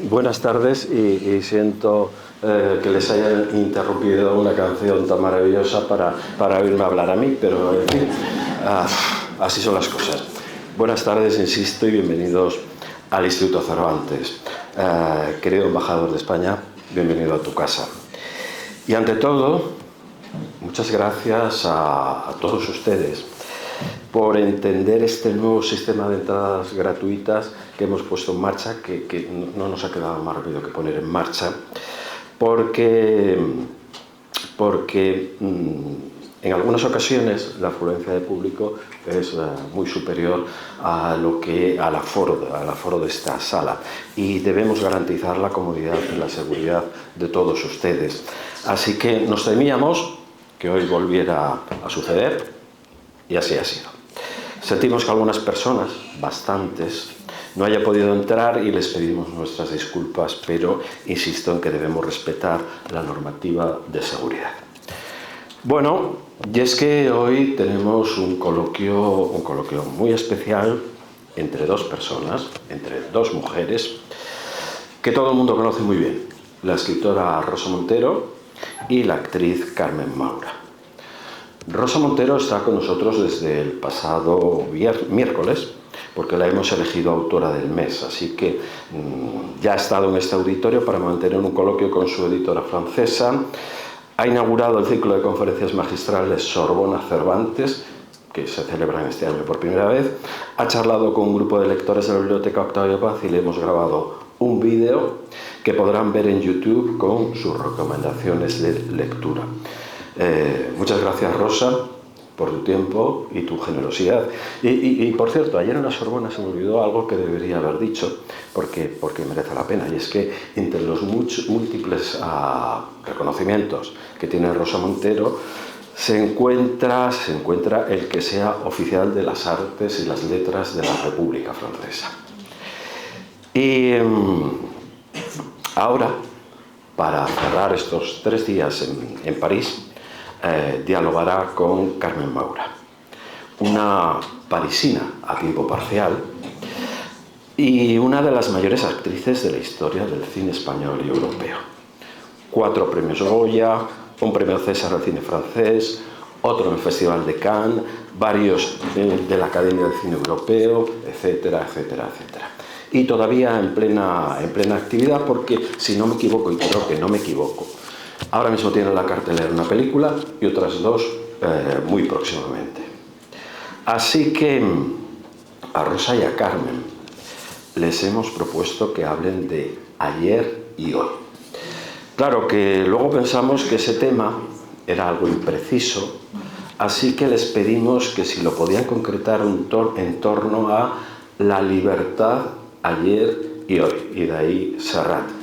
Buenas tardes y siento que les haya interrumpido una canción tan maravillosa para oírme hablar a mí, pero en fin, así son las cosas. Buenas tardes, insisto, y bienvenidos al Instituto Cervantes. Querido embajador de España, bienvenido a tu casa. Y ante todo, muchas gracias a todos ustedes por entender este nuevo sistema de entradas gratuitas que hemos puesto en marcha, que no nos ha quedado más rápido que poner en marcha, porque en algunas ocasiones la afluencia de público es muy superior al aforo de esta sala, y debemos garantizar la comodidad y la seguridad de todos ustedes. Así que nos temíamos que hoy volviera a suceder, y así ha sido. Sentimos que algunas personas, bastantes, no hayan podido entrar y les pedimos nuestras disculpas, pero insisto en que debemos respetar la normativa de seguridad. Bueno, y es que hoy tenemos un coloquio muy especial entre dos personas, entre dos mujeres, que todo el mundo conoce muy bien: la escritora Rosa Montero y la actriz Carmen Maura. Rosa Montero está con nosotros desde el pasado miércoles, porque la hemos elegido autora del mes, así que ya ha estado en este auditorio para mantener un coloquio con su editora francesa. Ha inaugurado el ciclo de conferencias magistrales Sorbona Cervantes, que se celebran este año por primera vez. Ha charlado con un grupo de lectores de la Biblioteca Octavio Paz y le hemos grabado un vídeo que podrán ver en YouTube con sus recomendaciones de lectura. Muchas gracias, Rosa, por tu tiempo y tu generosidad. Y por cierto, ayer en la Sorbona se me olvidó algo que debería haber dicho, porque merece la pena, y es que entre los múltiples reconocimientos que tiene Rosa Montero se encuentra el que sea oficial de las artes y las letras de la República Francesa. Y ahora, para cerrar estos 3 días en París, dialogará con Carmen Maura, una parisina a tiempo parcial y una de las mayores actrices de la historia del cine español y europeo. 4 premios Goya, un premio César al cine francés, otro en el Festival de Cannes, varios de la Academia del Cine Europeo, etcétera, etcétera, etcétera. Y todavía en plena actividad, porque si no me equivoco, y creo que no me equivoco, ahora mismo tiene en la cartelera una película y otras 2 muy próximamente. Así que a Rosa y a Carmen les hemos propuesto que hablen de ayer y hoy. Claro que luego pensamos que ese tema era algo impreciso, así que les pedimos que si lo podían concretar en torno a la libertad ayer y hoy, y de ahí Serrat,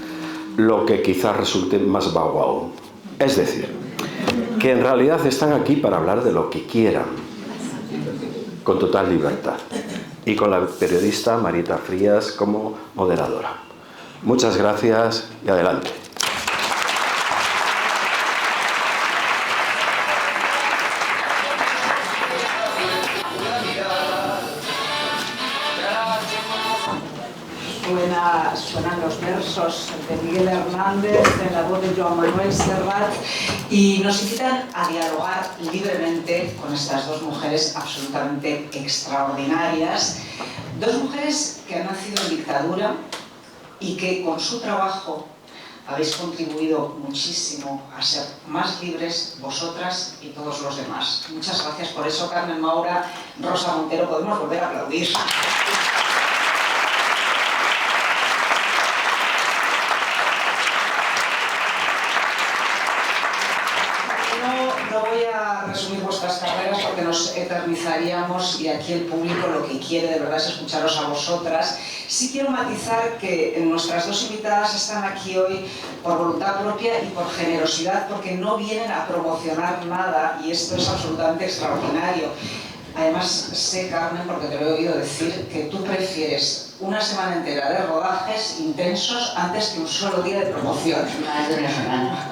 lo que quizás resulte más vago aún. Es decir, que en realidad están aquí para hablar de lo que quieran, con total libertad, y con la periodista Marieta Frías como moderadora. Muchas gracias y adelante. Suenan los versos de Miguel Hernández en la voz de Joan Manuel Serrat, y nos invitan a dialogar libremente con estas 2 mujeres absolutamente extraordinarias, 2 mujeres que han nacido en dictadura y que con su trabajo habéis contribuido muchísimo a ser más libres vosotras y todos los demás. Muchas gracias por eso, Carmen Maura, Rosa Montero. Podemos volver a aplaudir. No voy a resumir vuestras carreras porque nos eternizaríamos, y aquí el público lo que quiere de verdad es escucharos a vosotras. Sí quiero matizar que nuestras 2 invitadas están aquí hoy por voluntad propia y por generosidad, porque no vienen a promocionar nada, y esto es absolutamente extraordinario. Además, sé, Carmen, porque te lo he oído decir, que tú prefieres una semana entera de rodajes intensos antes que un solo día de promoción. Más de una semana.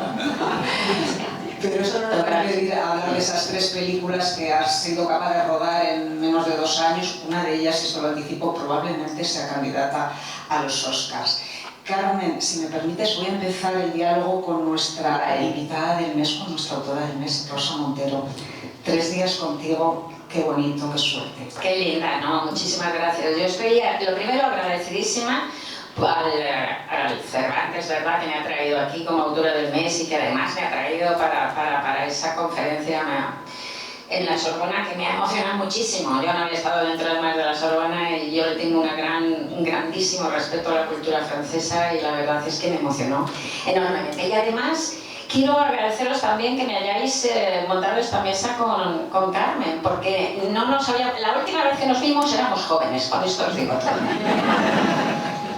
Pero eso no nos va a impedir hablar de esas 3 películas que has sido capaz de rodar en menos de 2 años. Una de ellas, esto lo anticipo, probablemente sea candidata a los Oscars. Carmen, si me permites, voy a empezar el diálogo con nuestra invitada del mes, con nuestra autora del mes, Rosa Montero. 3 días contigo, qué bonito, qué suerte. Qué linda, ¿no? Muchísimas gracias. Yo estoy, lo primero, agradecidísima al Cervantes, ¿verdad?, que me ha traído aquí como autora del mes y que además me ha traído para esa conferencia en la Sorbona, que me ha emocionado muchísimo. Yo no había estado dentro del mar de la Sorbona y yo le tengo un grandísimo respeto a la cultura francesa y la verdad es que me emocionó enormemente. Y además quiero agradeceros también que me hayáis montado esta mesa con Carmen, porque no nos había... La última vez que nos vimos éramos jóvenes, con esto os digo todo.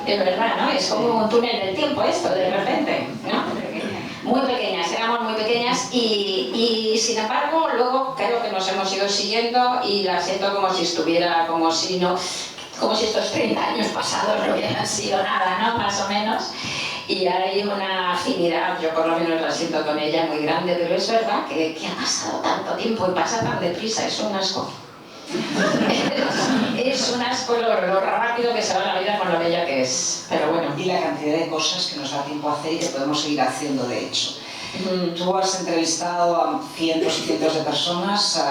Es verdad, ¿no? Es como un túnel del tiempo esto, de repente, ¿no? Muy pequeñas, éramos muy pequeñas y sin embargo luego creo que nos hemos ido siguiendo y la siento como si estuviera, como si estos 30 años pasados no hubieran sido nada, ¿no? Más o menos. Y hay una afinidad, yo por lo menos la siento con ella muy grande, pero es verdad que ha pasado tanto tiempo y pasa tan deprisa, es un asco. Es un asco lo rápido que se va la vida con lo bella que es, pero bueno. Y la cantidad de cosas que nos da tiempo a hacer y que podemos seguir haciendo, de hecho. Tú has entrevistado a cientos y cientos de personas,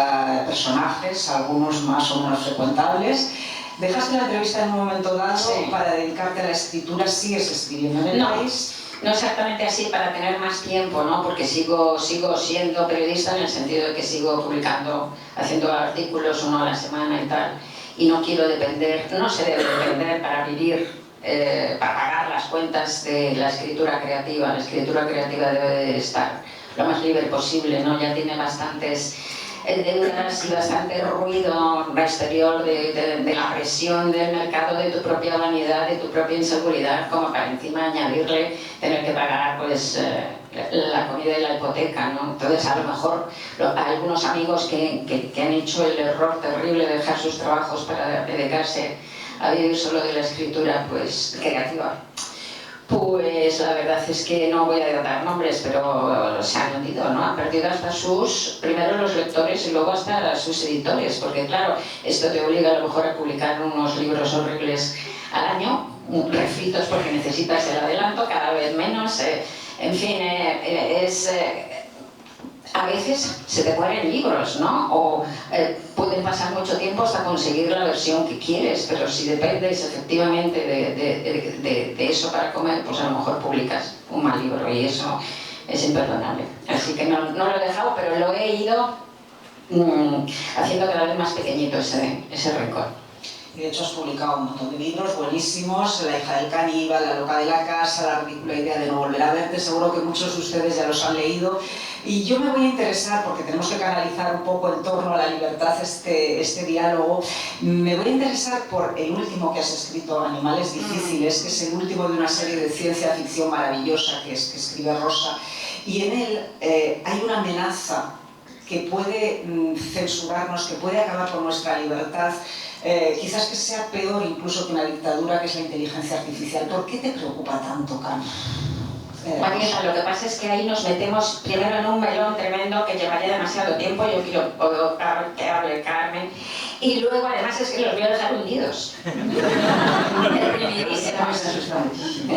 personajes, algunos más o menos frecuentables. Dejaste la entrevista en un momento dado para dedicarte a la escritura. ¿Sigues escribiendo en el país? No exactamente así, para tener más tiempo, ¿no? Porque sigo siendo periodista en el sentido de que sigo publicando, haciendo artículos uno a la semana y tal. Y no quiero depender, no se debe depender para vivir, para pagar las cuentas de la escritura creativa. La escritura creativa debe de estar lo más libre posible, ¿no? Ya tiene bastantes deudas y bastante ruido exterior de la presión del mercado, de tu propia vanidad, de tu propia inseguridad, como para encima añadirle tener que pagar pues la comida y la hipoteca, ¿no? Entonces a lo mejor algunos amigos que han hecho el error terrible de dejar sus trabajos para dedicarse a vivir solo de la escritura pues creativa, pues la verdad es que no voy a dar nombres, pero se han hundido, ¿no? Han perdido hasta primero los lectores y luego hasta sus editores, porque claro, esto te obliga a lo mejor a publicar unos libros horribles al año, refritos porque necesitas el adelanto, cada vez menos, en fin, a veces se te mueren libros, ¿no? O pueden pasar mucho tiempo hasta conseguir la versión que quieres, pero si dependes efectivamente de eso para comer, pues a lo mejor publicas un mal libro y eso es imperdonable. Así que no lo he dejado, pero lo he ido haciendo cada vez más pequeñito ese rencor. De hecho, has publicado un montón de libros buenísimos: La hija del caníbal, La loca de la casa, La ridícula idea de no volver a verte. Seguro que muchos de ustedes ya los han leído. Y yo me voy a interesar, porque tenemos que canalizar un poco en torno a la libertad este diálogo, me voy a interesar por el último que has escrito, Animales difíciles, que es el último de una serie de ciencia ficción maravillosa que escribe Rosa. Y en él hay una amenaza que puede censurarnos, que puede acabar con nuestra libertad, quizás que sea peor incluso que una dictadura, que es la inteligencia artificial. ¿Por qué te preocupa tanto, Carmen? Mariela, lo que pasa es que ahí nos metemos primero en un melón tremendo que llevaría demasiado tiempo. Yo quiero que hable Carmen, y luego además es que los voy a dejar hundidos.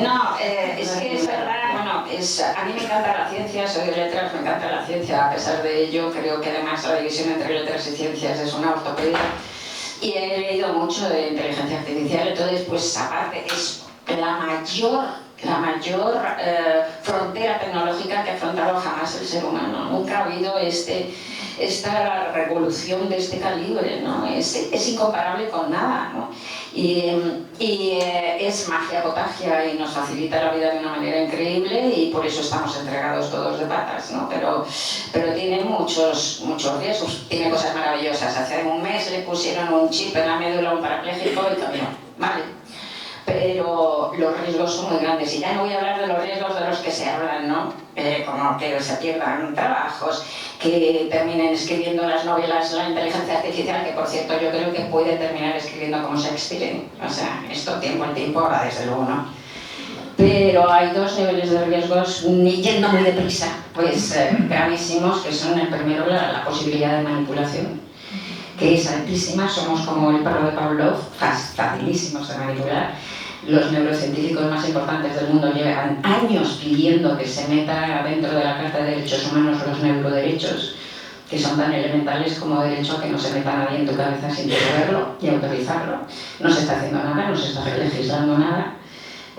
No, es que es verdad, bueno, a mí me encanta la ciencia, soy de letras, me encanta la ciencia. A pesar de ello, creo que además la división entre letras y ciencias es una ortopedia, y he leído mucho de inteligencia artificial. Entonces, pues aparte es la mayor frontera tecnológica que ha afrontado jamás el ser humano. Nunca ha habido esta revolución de este calibre, ¿no? Es incomparable con nada, ¿no? Y es magia potagia y nos facilita la vida de una manera increíble, y por eso estamos entregados todos de patas, ¿no? Pero tiene muchos riesgos, tiene cosas maravillosas. Hace un mes le pusieron un chip en la médula a un parapléjico y caminó, ¿vale? Pero los riesgos son muy grandes, y ya no voy a hablar de los riesgos de los que se hablan, ¿no? Como que se pierdan trabajos, que terminen escribiendo las novelas la inteligencia artificial, que por cierto yo creo que puede terminar escribiendo como Shakespeare. O sea, esto tiempo al tiempo, ahora desde luego no. Pero hay dos niveles de riesgos, yendo muy deprisa, pues gravísimos, que son el primero la posibilidad de manipulación, que es altísima. Somos como el perro de Pavlov, facilísimos de manipular. Los neurocientíficos más importantes del mundo llevan años pidiendo que se meta dentro de la Carta de Derechos Humanos los neuroderechos, que son tan elementales como derecho a que no se meta nadie en tu cabeza sin verlo y autorizarlo. No se está haciendo nada, no se está legislando nada.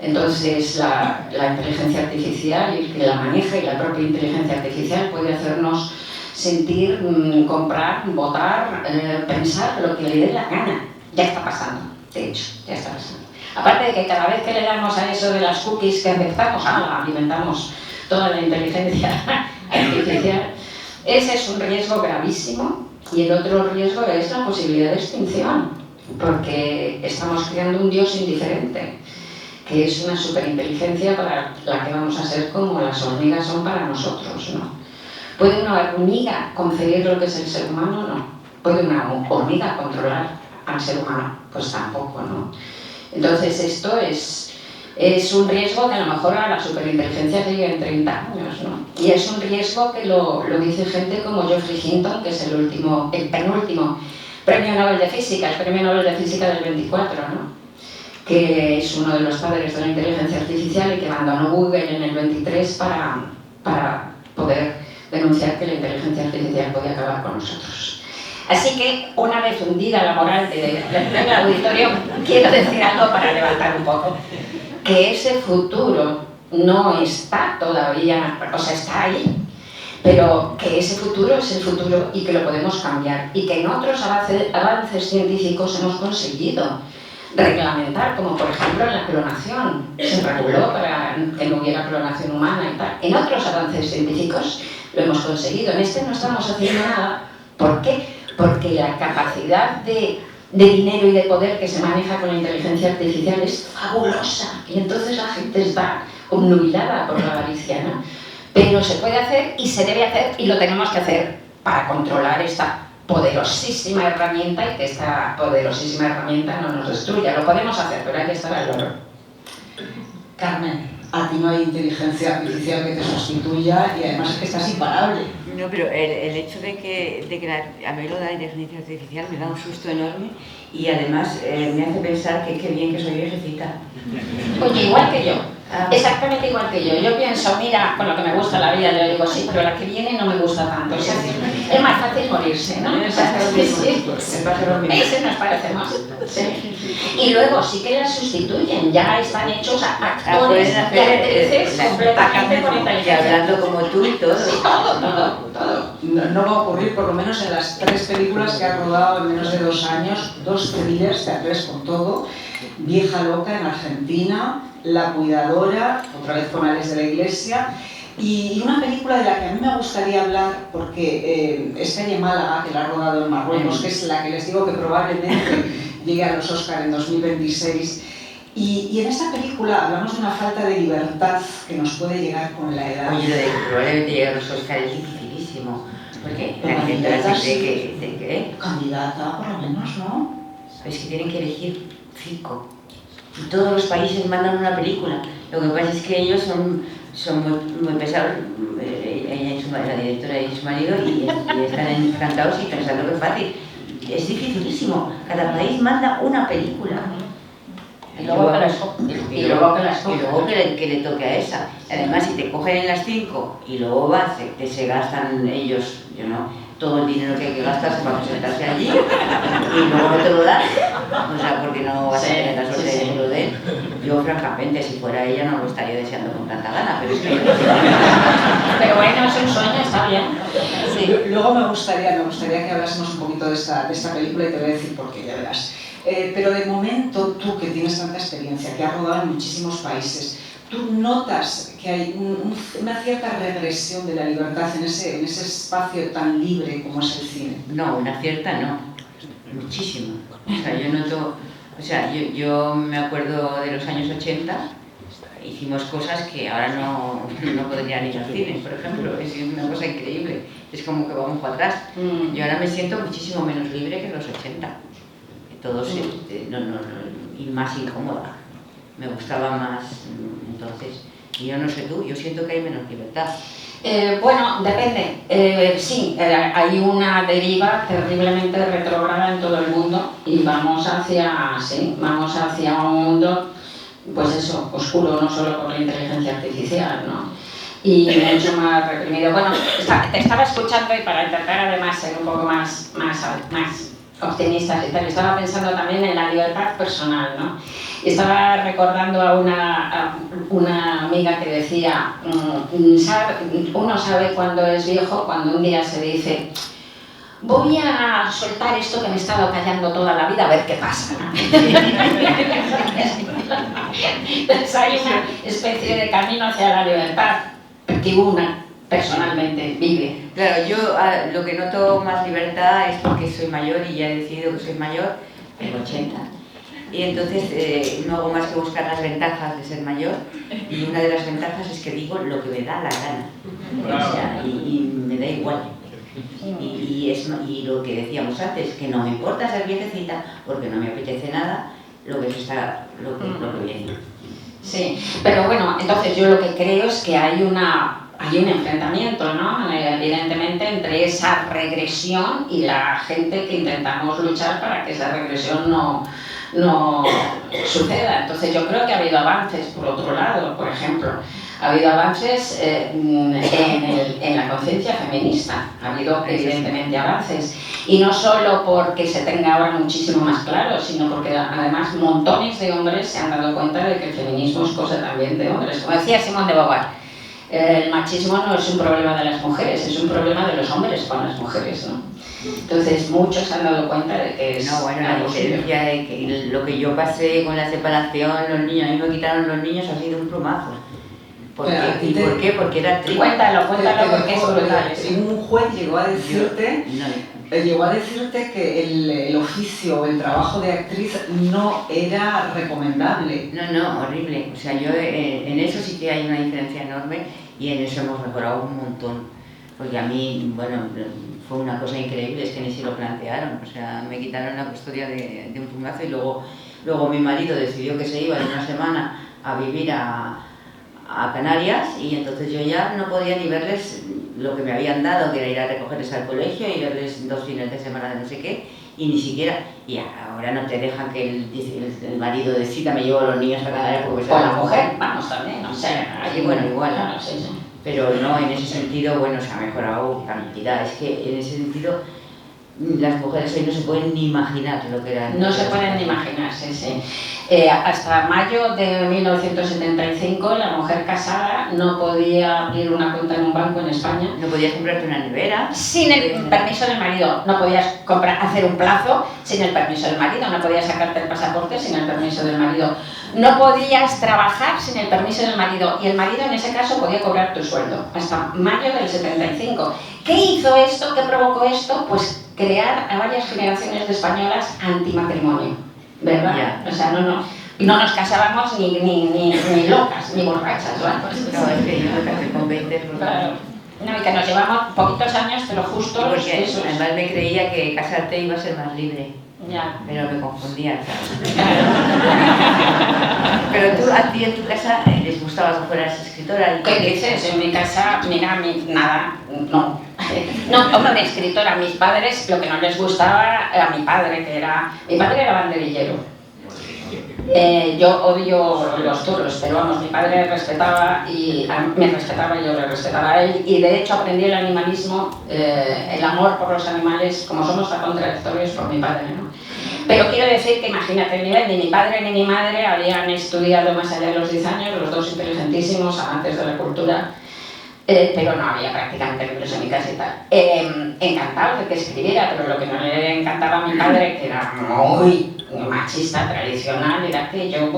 Entonces la inteligencia artificial, y que la maneja, y la propia inteligencia artificial puede hacernos sentir, comprar, votar, pensar lo que le dé la gana. Ya está pasando, de hecho, ya está pasando. Aparte de que cada vez que le damos a eso de las cookies que aceptamos, alimentamos toda la inteligencia artificial, ese es un riesgo gravísimo. Y el otro riesgo es la posibilidad de extinción, porque estamos creando un Dios indiferente, que es una superinteligencia para la que vamos a ser como las hormigas son para nosotros, ¿no? ¿Puede una hormiga concebir lo que es el ser humano? No. ¿Puede una hormiga controlar al ser humano? Pues tampoco, ¿no? Entonces esto es un riesgo que a lo mejor a la superinteligencia se llega en 30 años, ¿no? Y es un riesgo que lo dice gente como Geoffrey Hinton, que es el penúltimo premio Nobel de Física, el premio Nobel de Física del 24, ¿no? Que es uno de los padres de la inteligencia artificial y que abandonó Google en el 23 para poder denunciar que la inteligencia artificial podía acabar con nosotros. Así que, una vez hundida la moral del auditorio, quiero decir algo para levantar un poco. Que ese futuro no está todavía, o sea, está ahí, pero que ese futuro es el futuro y que lo podemos cambiar. Y que en otros avances científicos hemos conseguido reglamentar, como por ejemplo en la clonación, se reguló para que no hubiera clonación humana y tal. En otros avances científicos lo hemos conseguido, en este no estamos haciendo nada. ¿Por qué? Porque la capacidad de dinero y de poder que se maneja con la inteligencia artificial es fabulosa, y entonces la gente está obnubilada por la avaricia, ¿no? Pero se puede hacer y se debe hacer y lo tenemos que hacer para controlar esta poderosísima herramienta y que esta poderosísima herramienta no nos destruya. Lo podemos hacer, pero hay que estar al loro. Carmen, a ti no hay inteligencia artificial que te sustituya y además es que estás imparable. No, pero el hecho de que a mí lo de la inteligencia artificial me da un susto enorme y además me hace pensar que qué bien que soy viejecita. Oye, igual que yo. Exactamente igual que yo. Yo pienso, mira, con lo que me gusta la vida, yo digo, sí, pero la que viene no me gusta tanto. O sea, es más fácil morirse, ¿no? O sea, ese nos parecemos. Sí. Y luego sí que las sustituyen, ya están hechos actores y actrices completamente con inteligencia. Hablando como tú y todo. Sí, todo. No va a ocurrir, por lo menos en las 3 películas que ha rodado en menos de 2 años, 2 thrillers, teatres con todo, Vieja Loca en Argentina, La Cuidadora, otra vez con Alex de la Iglesia, y una película de la que a mí me gustaría hablar, porque es Calle Málaga, que la ha rodado en Marruecos, que es la que les digo que probablemente llegue a los Oscar en 2026. Y en esta película hablamos de una falta de libertad que nos puede llegar con la edad. Oye, lo de que probablemente llegue a los Oscar es dificilísimo. Porque la directora siempre que... Candidata, por lo menos, ¿no? Es que tienen que elegir 5. Y todos los países mandan una película. Lo que pasa es que ellos son muy pesados, ella y la directora y su marido, y están encantados y pensando que es fácil. Es dificilísimo. Cada país manda una película. Y luego que le toque a esa. Además, si te cogen en las 5 y luego vas, que se gastan ellos, todo el dinero que hay que gastarse para presentarse allí y luego no te lo dan, o sea, porque no vas a tener la suerte de que lo den. Yo, francamente, si fuera ella no lo estaría deseando con tanta gana, pero es que... Pero bueno, es un sueño, está bien. Sí. Luego me gustaría que hablásemos un poquito de esta película y te voy a decir por qué, ya verás. Pero de momento, tú que tienes tanta experiencia, que has rodado en muchísimos países, ¿tú notas que hay una cierta regresión de la libertad en ese espacio tan libre como es el cine? No, una cierta no, muchísimo. O sea, yo noto, yo me acuerdo de los años 80, hicimos cosas que ahora no podrían ir al cine, por ejemplo, es una cosa increíble, es como que vamos para atrás. Yo ahora me siento muchísimo menos libre que en los 80, todos, y más incómoda. Me gustaba más, entonces, y yo no sé tú, yo siento que hay menos libertad. Bueno, depende. Sí, hay una deriva terriblemente retrógrada en todo el mundo y vamos hacia un mundo pues eso, oscuro, no solo por la inteligencia artificial, ¿no? Y mucho más reprimido. Bueno, te estaba escuchando y para intentar además ser un poco más optimistas y tal, estaba pensando también en la libertad personal, ¿no? Y estaba recordando a una amiga que decía, uno sabe cuando es viejo, cuando un día se dice, voy a soltar esto que me he estado callando toda la vida a ver qué pasa, ¿no? Entonces hay una especie de camino hacia la libertad que una personalmente vive. Claro, yo lo que noto más libertad es porque soy mayor y ya he decidido que soy mayor, tengo 80. Y entonces no hago más que buscar las ventajas de ser mayor, y una de las ventajas es que digo lo que me da la gana, o sea, y me da igual. Y lo que decíamos antes, que no me importa ser viejecita porque no me apetece nada lo que viene. Sí, pero bueno, entonces yo lo que creo es que hay un enfrentamiento, ¿no? Evidentemente entre esa regresión y la gente que intentamos luchar para que esa regresión no suceda. Entonces yo creo que ha habido avances por otro lado, por ejemplo. Ha habido avances en la conciencia feminista, ha habido evidentemente avances. Y no solo porque se tenga ahora muchísimo más claro, sino porque además montones de hombres se han dado cuenta de que el feminismo es cosa también de hombres. Como decía Simone de Beauvoir, el machismo no es un problema de las mujeres, es un problema de los hombres con las mujeres, ¿no? Entonces muchos se han dado cuenta de que es... No, bueno, la diferencia de que lo que yo pasé con la separación, los niños, a mí me quitaron los niños, ha sido un plumazo. ¿Por qué? Porque era triste. Cuéntalo, porque es brutal. Un juez llegó a decirte que el oficio o el trabajo de actriz no era recomendable. No, horrible. O sea, yo en eso sí que hay una diferencia enorme y en eso hemos mejorado un montón. Porque a mí, bueno, fue una cosa increíble, es que ni se lo plantearon. O sea, me quitaron la custodia de un plumazo y luego mi marido decidió que se iba en una semana a vivir a Canarias, y entonces yo ya no podía ni verles lo que me habían dado, que era ir a recogerles al colegio y verles 2 fines de semana de no sé qué, y ni siquiera, y ahora no te dejan que el marido decida, me llevo a los niños a Canarias porque con la mujer, vamos también, o sea, y bueno, igual, claro, sí. Pero no, en ese sentido, bueno, se ha mejorado cantidad, es que en ese sentido las mujeres hoy no se pueden ni imaginar lo que eran. No se pueden ni imaginar, sí. Hasta mayo de 1975 la mujer casada no podía abrir una cuenta en un banco en España. No podías comprarte una nevera. Sin el permiso del marido. No podías hacer un plazo sin el permiso del marido. No podías sacarte el pasaporte sin el permiso del marido. No podías trabajar sin el permiso del marido. Y el marido en ese caso podía cobrar tu sueldo. Hasta mayo del 75. ¿Qué hizo esto? ¿Qué provocó esto? Pues crear a varias generaciones de españolas antimatrimonio, ¿verdad? Yeah. O sea, no nos casábamos ni locas, ni borrachas, ¿verdad? No, es que yo me casé con 20, pues, claro. No, y que nos llevamos poquitos años, pero justo porque eso. Además me creía que casarte iba a ser más libre. Ya. Pero me confundía, ¿sabes? Pero tú, a ti en tu casa les gustaba que fueras escritora. ¿Qué dices? En mi casa, mira, nada, no. No, hombre, escritora, mis padres, lo que no les gustaba a mi padre, mi padre era banderillero. Yo odio los toros, pero vamos, mi padre me respetaba y yo le respetaba a él, y de hecho aprendí el animalismo, el amor por los animales, como somos tan contradictorios, por mi padre, ¿no? Pero quiero decir que imagínate, ni mi padre ni mi madre habían estudiado más allá de los 10 años, los dos inteligentísimos, amantes de la cultura, pero no había prácticamente libros en mi casa y tal. Encantados de que escribiera, pero lo que no le encantaba a mi padre, que era muy machista, tradicional, era que yo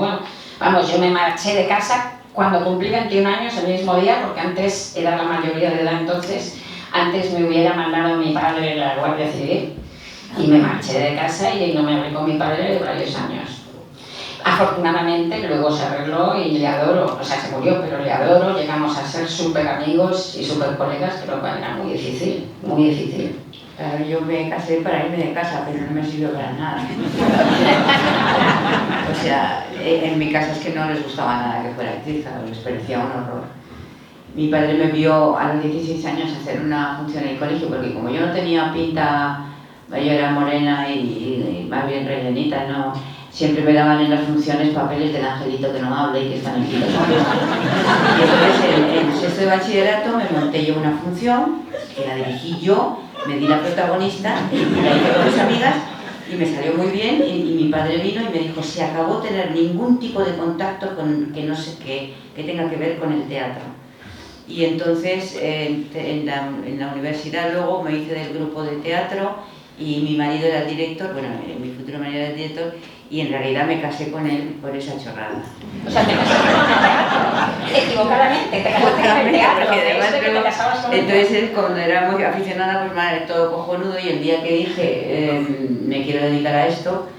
me marché de casa cuando cumplí 21 años el mismo día, porque antes era la mayoría de edad, entonces antes me hubiera mandado mi padre la Guardia Civil, y me marché de casa y no me hablé con mi padre de varios años. Afortunadamente luego se arregló y le adoro, o sea, se murió, pero le adoro, llegamos a ser súper amigos y súper colegas, pero era muy difícil, muy difícil. Claro, yo me casé para irme de casa, pero no me sirvió para nada. O sea, en mi casa es que no les gustaba nada que fuera actriz, les parecía un horror. Mi padre me vio a los 16 años hacer una función en el colegio, porque como yo no tenía pinta, yo era morena y más bien rellenita, ¿no? siempre me daban en las funciones papeles del angelito que no habla y que está en el quinto superior. Y entonces en sexto de bachillerato me monté yo una función, que la dirigí yo, me di la protagonista, y la hice con mis amigas, y me salió muy bien, y mi padre vino y me dijo, se acabó tener ningún tipo de contacto con que no sé qué, que tenga que ver con el teatro. Y entonces en la universidad luego me hice del grupo de teatro y mi marido era el director, bueno, mi futuro marido era el director, y en realidad me casé con él por esa chorrada. O sea, te casaste con el teatro, equivocadamente, te casaste con el teatro, entonces él, cuando era muy aficionada, pues madre, todo cojonudo, y el día que dije, me quiero dedicar a esto,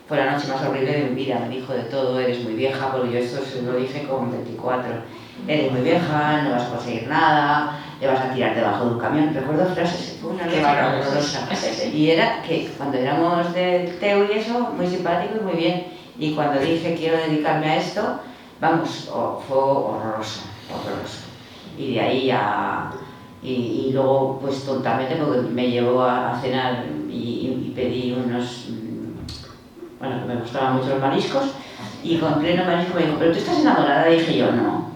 fue la noche más horrible de mi vida. Me dijo de todo, eres muy vieja, porque yo esto se lo dije con 24. Eres muy vieja, no vas a conseguir nada, te vas a tirar debajo de un camión. Recuerdo frases, fue una noche horrorosa. Y era que cuando éramos del TEU y eso, muy simpático y muy bien. Y cuando dije quiero dedicarme a esto, vamos, fue horroroso, horroroso. Y de ahí ya... Y luego, pues tontamente, porque me llevó a cenar y pedí unos... Bueno, que me gustaban mucho los mariscos, y con pleno marisco me dijo, ¿pero tú estás enamorada? Y dije yo, no,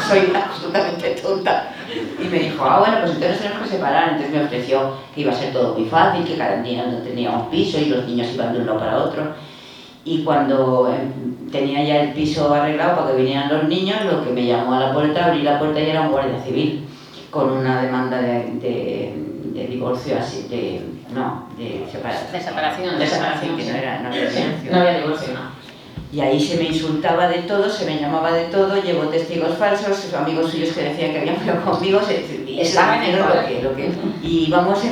soy absolutamente tonta. Y me dijo, bueno, pues entonces tenemos que separar. Entonces me ofreció que iba a ser todo muy fácil, que cada niño tenía un piso y los niños iban de un lado para otro. Y cuando tenía ya el piso arreglado para que vinieran los niños, lo que me llamó a la puerta, abrí la puerta y era un guardia civil, con una demanda de divorcio así, de separación. De separación, que sí. no había divorcio. No había divorcio, no. Y ahí se me insultaba de todo, se me llamaba de todo, llevo testigos falsos, amigos suyos que decían que habían peleado conmigo, estaban en lo que y íbamos,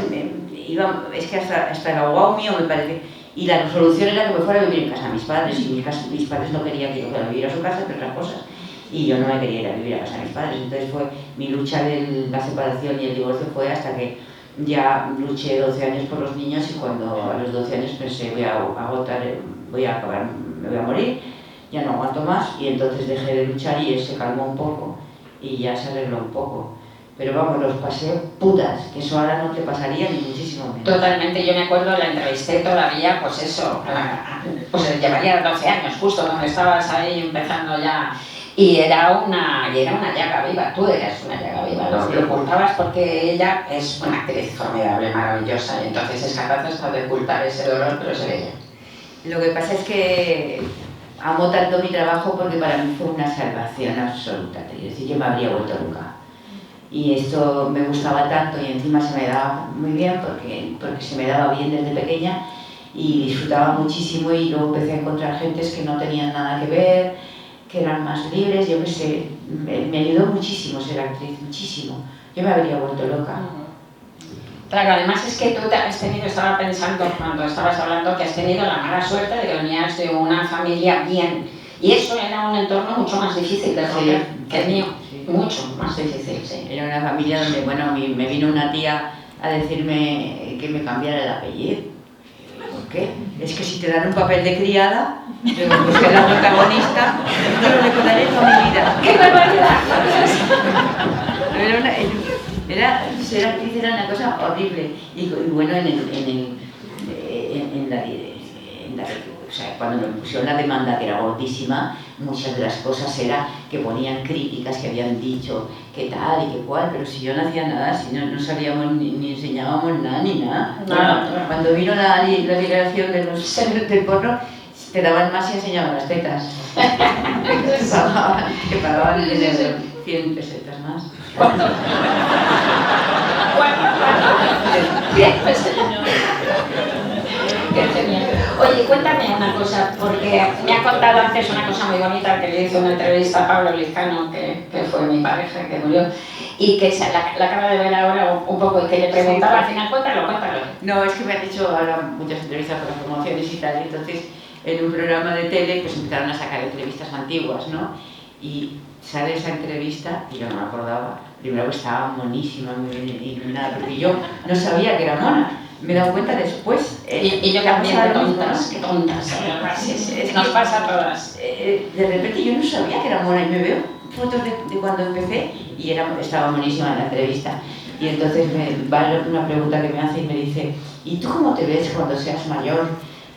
es que hasta el aguao mío me parece. Y la solución era que me fuera a vivir en casa de mis padres, y mis padres no querían que yo fuera a vivir a su casa, entre otras cosas. Y yo no me quería ir a vivir a casa de mis padres. Entonces fue mi lucha de la separación y el divorcio fue hasta que ya luché 12 años por los niños, y cuando a los 12 años pensé voy a agotar, voy a acabar, me voy a morir, ya no aguanto más, y entonces dejé de luchar y él se calmó un poco y ya se arregló un poco. Pero vamos, los pasé putas, que eso ahora no te pasaría ni muchísimo menos. Totalmente, yo me acuerdo, la entrevisté todavía, pues eso, pues llevaría 12 años, justo cuando estabas ahí empezando ya. Y era una llaga viva, tú eras una llaga viva, lo ocultabas porque ella es una actriz formidable, maravillosa, y entonces es capaz hasta de ocultar ese dolor, pero se veía. Lo que pasa es que amo tanto mi trabajo porque para mí fue una salvación absoluta, es decir, yo me habría vuelto nunca. Y esto me gustaba tanto y encima se me daba muy bien porque se me daba bien desde pequeña y disfrutaba muchísimo, y luego empecé a encontrar gentes que no tenían nada que ver, que eran más libres, yo qué sé, me ayudó muchísimo ser actriz, muchísimo. Yo me habría vuelto loca. Claro, además es que tú has tenido, estaba pensando cuando estabas hablando, que has tenido la mala suerte de que venías de una familia bien, y eso era un entorno mucho más difícil de romper que el mío, mucho más difícil, sí. Era una familia donde, bueno, me vino una tía a decirme que me cambiara el apellido. ¿Por qué? Es que si te dan un papel de criada, luego pues que la protagonista, no lo recordaré toda mi vida. ¡Qué barbaridad! Ser actriz era una cosa horrible. Y bueno, o sea, cuando me pusieron la demanda, que era gordísima, muchas de las cosas era que ponían críticas que habían dicho que tal y que cual, pero si yo no hacía nada, si no sabíamos ni enseñábamos nada ni nada. Nada. Cuando vino la liberación del porno, te daban más y enseñaban las tetas. que pagaban 100 pesetas más. ¿Cuánto? Oye, cuéntame una cosa, porque me ha contado antes una cosa muy bonita que le hizo una entrevista a Pablo Lizcano, que fue mi pareja, que murió, y que la acaba de ver ahora un poco, y que le preguntaba al final, cuéntalo. No, es que me han hecho ahora muchas entrevistas con las promociones y tal, y entonces en un programa de tele pues empezaron a sacar entrevistas antiguas, ¿no? Y sale esa entrevista, y yo no me acordaba, primero que estaba monísima, muy bien iluminada, porque yo no sabía que era mona. Me he dado cuenta después. Y yo también, qué tontas. Nos pasa a todas. De repente yo no sabía que era mona, y me veo fotos de cuando empecé y estaba monísima en la entrevista. Y entonces me va una pregunta que me hace y me dice, ¿y tú cómo te ves cuando seas mayor?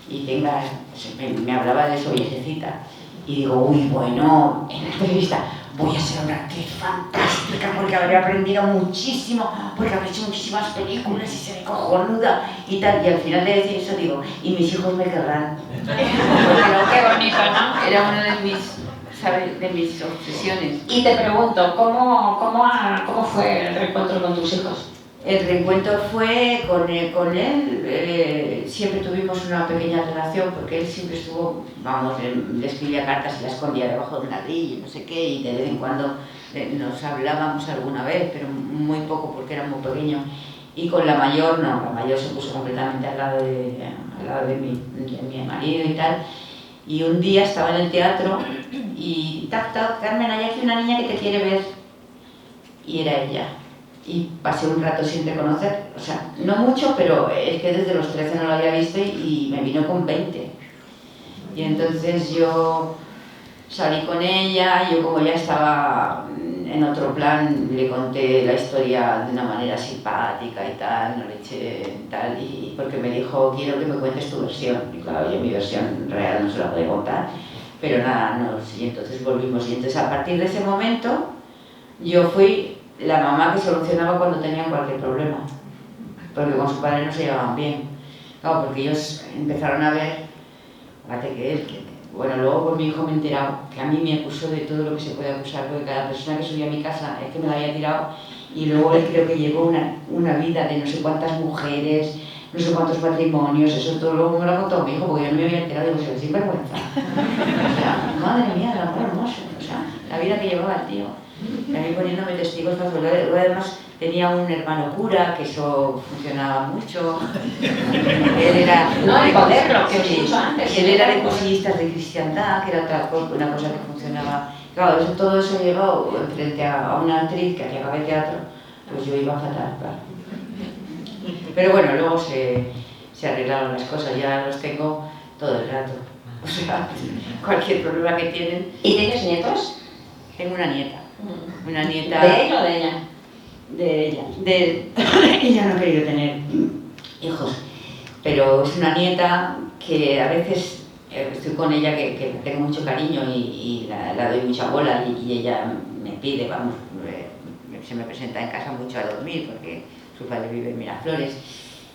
y tenga, pues, me hablaba de su viejecita. Y digo, uy, bueno, en la entrevista voy a ser una actriz fantástica porque habré aprendido muchísimo, porque habré hecho muchísimas películas y seré cojonuda y tal. Y al final de decir eso digo, y mis hijos me querrán. Porque no, qué bonito, ¿no? Era una de mis, ¿sabes?, de mis obsesiones. Y te pregunto, ¿cómo fue el reencuentro con tus hijos? El reencuentro fue con él, siempre tuvimos una pequeña relación porque él siempre estuvo, vamos, le escribía cartas y las escondía debajo de un ladrillo, no sé qué, y de vez en cuando nos hablábamos alguna vez, pero muy poco porque era muy pequeño. Y con la mayor, no, la mayor se puso completamente al lado de mi marido y tal. Y un día estaba en el teatro y tac, tac, Carmen, hay aquí una niña que te quiere ver. Y era ella. Y pasé un rato sin reconocer, o sea, no mucho, pero es que desde los 13 no lo había visto y me vino con 20. Y entonces yo salí con ella, yo como ya estaba en otro plan, le conté la historia de una manera simpática y tal, no le eché tal, y porque me dijo, quiero que me cuentes tu versión. Y claro, yo mi versión real no se la podía contar, pero nada, no, y entonces volvimos. Y entonces a partir de ese momento yo fui la mamá que solucionaba cuando tenían cualquier problema, porque con su padre no se llevaban bien. Claro, porque ellos empezaron a ver, fíjate que él, bueno, luego por mi hijo me he enterado que a mí me acusó de todo lo que se puede acusar, porque cada persona que subía a mi casa es que me la había tirado, y luego él creo que llevó una vida de no sé cuántas mujeres, no sé cuántos matrimonios, eso todo luego me lo ha contado mi hijo, porque yo no me había enterado, digo, se ve sinvergüenza. O sea, madre mía, el amor hermoso, o sea, la vida que llevaba el tío. Y a mí poniéndome testigos, luego además tenía un hermano cura, que eso funcionaba mucho. Él era... No, de poderlo, que os he dicho antes. Él era de cursillistas de cristiandad, que era una cosa que funcionaba. Claro, todo eso llegado frente a una actriz que hacía de teatro, pues yo iba fatal, claro. Pero bueno, luego se arreglaron las cosas, ya los tengo todo el rato. O sea, cualquier problema que tienen. ¿Y tienes nietos? Tengo una nieta. Una nieta... ¿De él o de ella? De ella. Ella no ha querido tener hijos, pero es una nieta que a veces estoy con ella, que tengo mucho cariño y la doy mucha bola y ella me pide, vamos, se me presenta en casa mucho a dormir porque su padre vive en Miraflores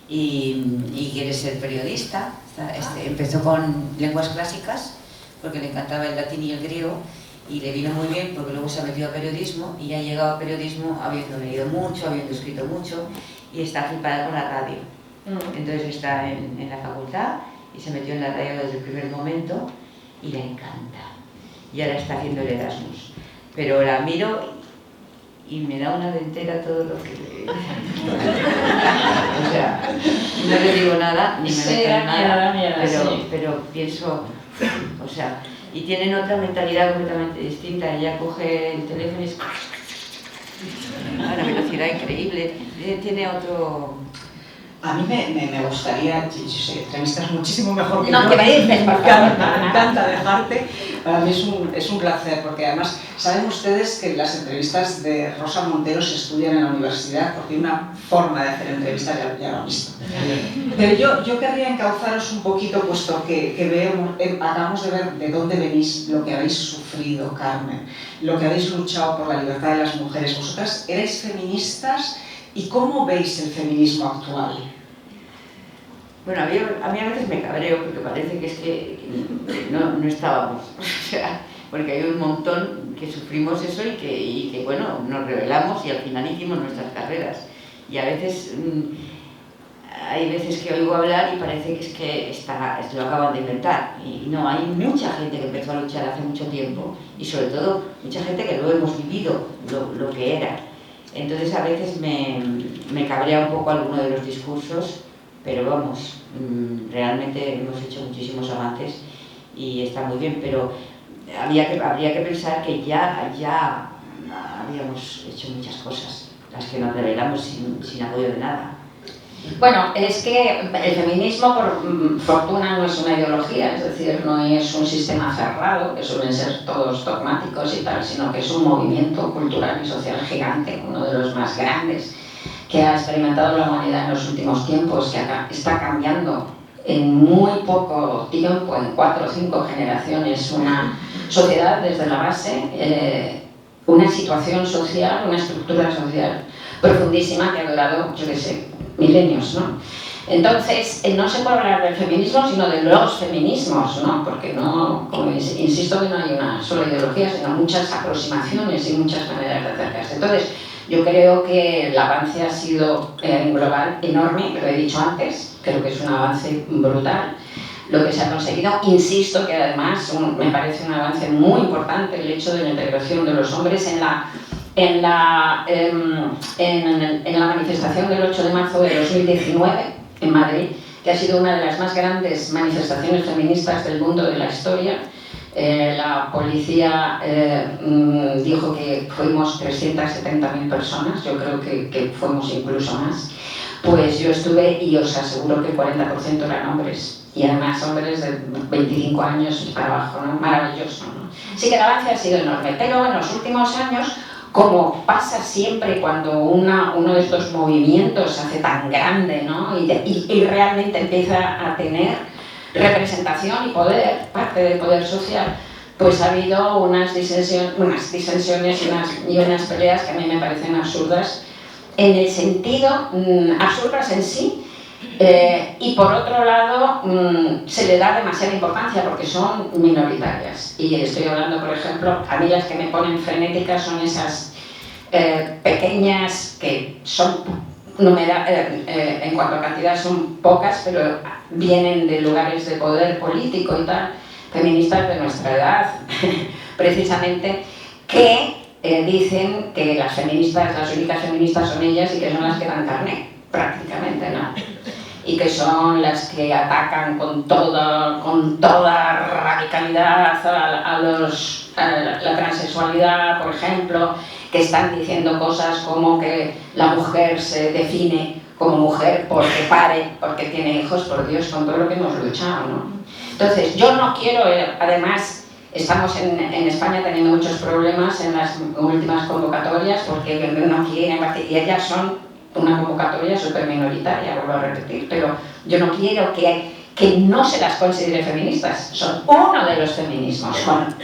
y quiere ser periodista. Empezó con lenguas clásicas porque le encantaba el latín y el griego, y le vino muy bien porque luego se ha metido a periodismo y ha llegado a periodismo habiendo leído mucho, habiendo escrito mucho, y está flipada con la radio. Entonces está en la facultad y se metió en la radio desde el primer momento y le encanta. Y ahora está haciendo el Erasmus. Pero la miro y me da una dentera todo lo que le... O sea, no le digo nada, ni me meto en nada, pero pienso, o sea... Y tienen otra mentalidad completamente distinta. Ella coge el teléfono y es a una velocidad increíble. Tiene otro... A mí me gustaría, yo sé, entrevistas muchísimo mejor que no, yo. que me dices, por favor. Me encanta dejarte. Para mí es un placer, porque además saben ustedes que las entrevistas de Rosa Montero se estudian en la universidad porque hay una forma de hacer entrevistas, ya lo han visto. Pero yo querría encauzaros un poquito, puesto que acabamos de ver de dónde venís, lo que habéis sufrido, Carmen, lo que habéis luchado por la libertad de las mujeres. Vosotras erais feministas, ¿y cómo veis el feminismo actual? Bueno, a mí a veces me cabreo porque parece que es que no estábamos, o sea, porque hay un montón que sufrimos eso y que bueno, nos rebelamos y al final hicimos nuestras carreras. Y a veces, hay veces que oigo hablar y parece que esto lo acaban de inventar. Y no, hay mucha gente que empezó a luchar hace mucho tiempo y sobre todo mucha gente que lo hemos vivido, lo que era. Entonces a veces me cabrea un poco alguno de los discursos, pero vamos, realmente hemos hecho muchísimos avances y está muy bien, pero habría que pensar que ya habíamos hecho muchas cosas, las que nos rebelamos sin apoyo de nada. Bueno, es que el feminismo, por fortuna, no es una ideología, es decir, no es un sistema cerrado, que suelen ser todos dogmáticos y tal, sino que es un movimiento cultural y social gigante, uno de los más grandes que ha experimentado la humanidad en los últimos tiempos, que está cambiando en muy poco tiempo, en 4 o 5 generaciones, una sociedad desde la base, una situación social, una estructura social profundísima que ha durado, yo qué sé, milenios, ¿no? Entonces, no se puede hablar del feminismo, sino de los feminismos, ¿no? Porque no, como insisto, que no hay una sola ideología, sino muchas aproximaciones y muchas maneras de acercarse. Entonces, yo creo que el avance ha sido global, enorme, lo he dicho antes, creo que es un avance brutal lo que se ha conseguido. Insisto que además me parece un avance muy importante el hecho de la integración de los hombres en la manifestación del 8 de marzo de 2019 en Madrid, que ha sido una de las más grandes manifestaciones feministas del mundo de la historia. La policía dijo que fuimos 370.000 personas, yo creo que fuimos incluso más. Pues yo estuve y os aseguro que el 40% eran hombres, y además hombres de 25 años para abajo, ¿no? Maravilloso, ¿no? Sí que el avance ha sido enorme, pero en los últimos años, como pasa siempre cuando uno de estos movimientos se hace tan grande, ¿no? y realmente empieza a tener representación y poder, parte del poder social, pues ha habido unas disensiones y unas peleas que a mí me parecen absurdas, en el sentido, absurdas en sí, y por otro lado se le da demasiada importancia porque son minoritarias. Y estoy hablando, por ejemplo, a mí las que me ponen frenéticas son esas pequeñas que son, en cuanto a cantidad son pocas, pero vienen de lugares de poder político y tal, feministas de nuestra edad, precisamente, que dicen que las únicas feministas son ellas y que son las que dan carne, prácticamente, ¿no? Y que son las que atacan con toda radicalidad a la transexualidad, por ejemplo, que están diciendo cosas como que la mujer se define como mujer porque pare, porque tiene hijos, por Dios, con todo lo que hemos luchado, ¿no? Entonces, yo no quiero, además, estamos en España teniendo muchos problemas en las últimas convocatorias porque no quieren, y ellas son una convocatoria súper minoritaria, vuelvo a repetir, pero yo no quiero que no se las considere feministas, son uno de los feminismos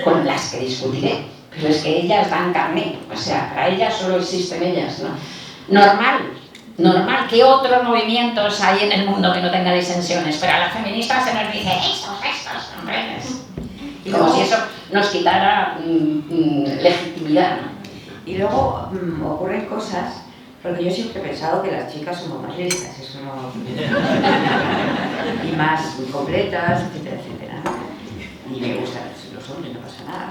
con las que discutiré, pero es que ellas dan carné, o sea, para ellas solo existen ellas, ¿no? Normal que otros movimientos hay en el mundo que no tengan disensiones, pero a las feministas se nos dice estos, hombres, como si eso nos quitara legitimidad, ¿no? Y luego ocurren cosas. Porque yo siempre he pensado que las chicas somos más listas, eso no... y más completas, etcétera, etcétera. Y me gustan los hombres, no pasa nada.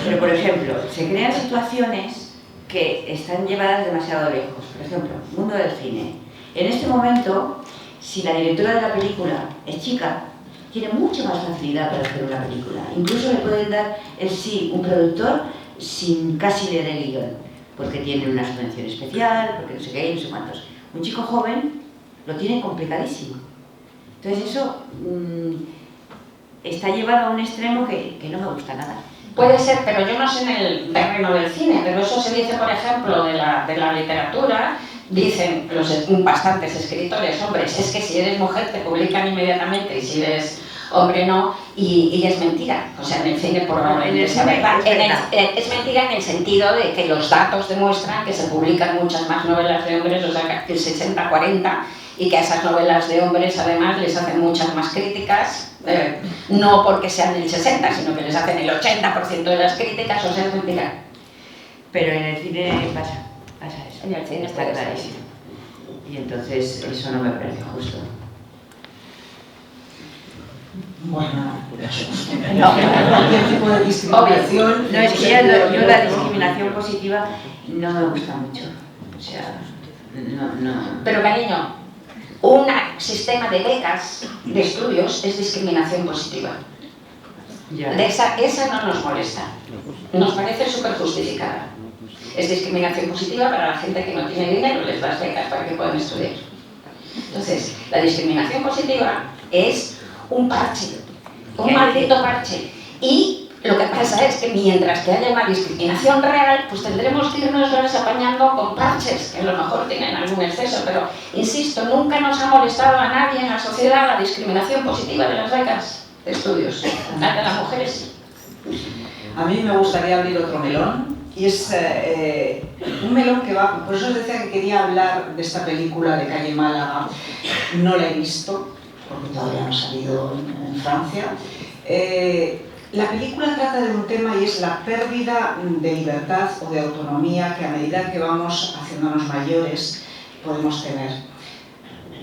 Pero, por ejemplo, se crean situaciones que están llevadas demasiado lejos. Por ejemplo, mundo del cine. En este momento, si la directora de la película es chica, tiene mucha más facilidad para hacer una película. Incluso le pueden dar el sí, un productor, sin casi leer el guión. Porque tienen una subvención especial, porque no sé qué, no sé cuántos. Un chico joven lo tiene complicadísimo. Entonces eso está llevado a un extremo que no me gusta nada. Puede ser, pero yo no sé en el terreno del cine, pero eso se dice, por ejemplo, de la literatura. Dicen bastantes escritores, hombres, es que si eres mujer te publican inmediatamente y si eres hombre no, y es mentira. O sea, en el cine probablemente sea verdad. Es mentira en el sentido de que los datos demuestran que se publican muchas más novelas de hombres, o sea, que el 60-40, y que a esas novelas de hombres además les hacen muchas más críticas, no porque sean el 60, sino que les hacen el 80% de las críticas, o sea, es mentira. Pero en el cine pasa eso. En el cine está clarísimo. Y entonces eso no me parece justo. Bueno, cualquier tipo de discriminación... No, es que yo la discriminación positiva no me gusta mucho. O sea, no... Pero cariño, un sistema de becas de estudios es discriminación positiva. Ya. Esa no nos molesta. Nos parece súper justificada. Es discriminación positiva para la gente que no tiene dinero, les das becas para que puedan estudiar. Entonces, la discriminación positiva es un parche, un maldito parche. Y Lo que pasa es que mientras que haya una discriminación real, pues tendremos que irnos apañando con parches, que a lo mejor tienen algún exceso, pero, insisto, nunca nos ha molestado a nadie en la sociedad la discriminación positiva de las becas de estudios. La de las mujeres sí. A mí me gustaría abrir otro melón, y es un melón que va... Por eso os decía que quería hablar de esta película de Calle Málaga. No la he visto, porque todavía no ha salido en Francia. La película trata de un tema y es la pérdida de libertad o de autonomía que a medida que vamos haciéndonos mayores podemos tener.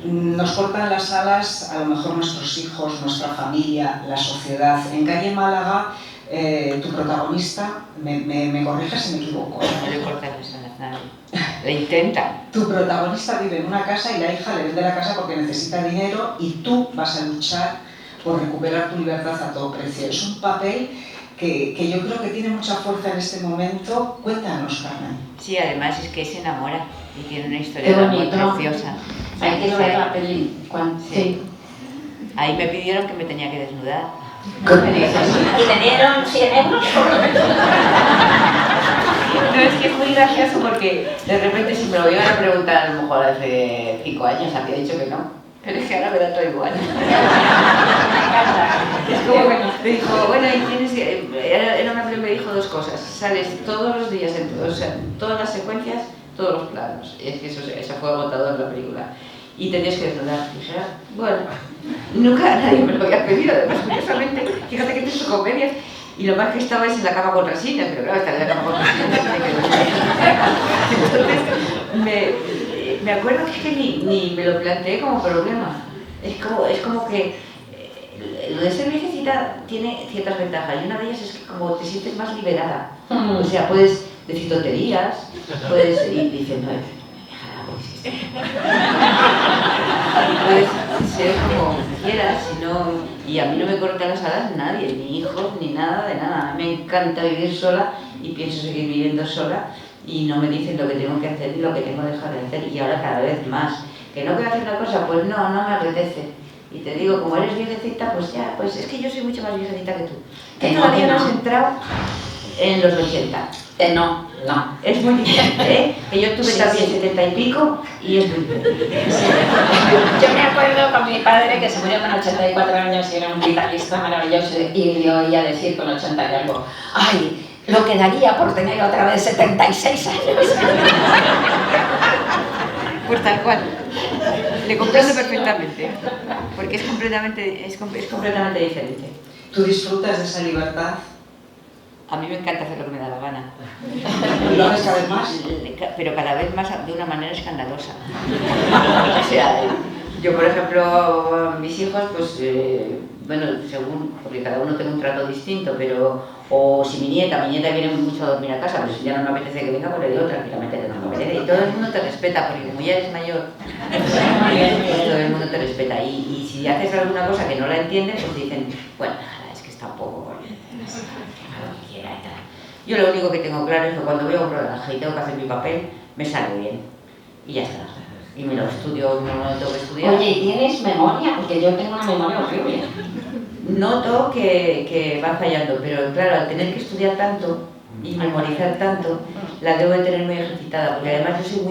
Nos cortan las alas a lo mejor nuestros hijos, nuestra familia, la sociedad. En Calle Málaga, tu protagonista, me corrijas si me equivoco. No le cortan las alas a nadie. Le intentan. Tu protagonista vive en una casa y la hija le vende la casa porque necesita dinero y tú vas a luchar por recuperar tu libertad a todo precio. Es un papel que yo creo que tiene mucha fuerza en este momento. Cuéntanos, Carmen. Sí, además es que se enamora y tiene una historia de amor preciosa. Hay que ver la peli. Sí. Ahí me pidieron que me tenía que desnudar. ¿Cómo me dices? ¿Y te dieron 100 euros por lo menos? No, es que es muy gracioso porque de repente si me lo iban a preguntar a lo mejor hace 5 años había dicho que no. Pero es que ahora me da todo igual. Es como que me dijo, bueno, y tienes era una película, me dijo 2 cosas. Sales todos los días, o sea, todas las secuencias, todos los planos. Y es que eso fue agotador la película. Y tenías que desnudar. Y dije, bueno, nunca nadie me lo había pedido. Además, curiosamente, fíjate que tiene comedias. Y lo más que estaba es en la cama con resina, pero claro, estar en la cama con resina. Entonces, me acuerdo que es que ni me lo planteé como problema. Es como que lo de ser viejecita tiene ciertas ventajas y una de ellas es que como te sientes más liberada. O sea, puedes decir tonterías, puedes ir diciendo, puedes ser como quieras, y a mí no me corta las alas nadie, ni hijos, ni nada de nada. Me encanta vivir sola y pienso seguir viviendo sola. Y no me dicen lo que tengo que hacer ni lo que tengo que dejar de hacer, y ahora cada vez más. ¿Que no quiero hacer una cosa? Pues no me apetece. Y te digo, como eres viejecita, pues ya, pues es que yo soy mucho más viejecita que tú. Que todavía no has entrado en los 80. No. Es muy diferente, ¿eh? Que yo tuve también 70 y pico y es muy diferente. Yo me acuerdo con mi padre que se murió con 84 años y era un guitarrista maravilloso y yo oía decir con 80 y algo, ¡ay! Lo que daría por tener otra vez 76 años. Pues tal cual. Le comprendo perfectamente. Porque es completamente diferente. ¿Tú disfrutas de esa libertad? A mí me encanta hacer lo que me da la gana. ¿Y lo haces cada vez más? Pero cada vez más de una manera escandalosa. O sea, yo por ejemplo, mis hijos, pues, bueno, según, porque cada uno tiene un trato distinto, pero... O si mi nieta viene mucho a dormir a casa, pues ya no me apetece que venga, pues le digo tranquilamente que no me apetece. Y todo el mundo te respeta, porque como ya eres mayor, pues todo el mundo te respeta. Y si haces alguna cosa que no la entiendes, pues dicen, bueno, es que está un poco... lo que quiera y tal. Yo lo único que tengo claro es que cuando veo un rodaje y tengo que hacer mi papel, me sale bien. Y ya está. Y me lo estudio, no lo tengo que estudiar. Oye, ¿y tienes memoria? Porque yo tengo una memoria horrible. Noto que va fallando, pero claro, al tener que estudiar tanto y memorizar tanto, la debo de tener muy ejercitada, porque además yo soy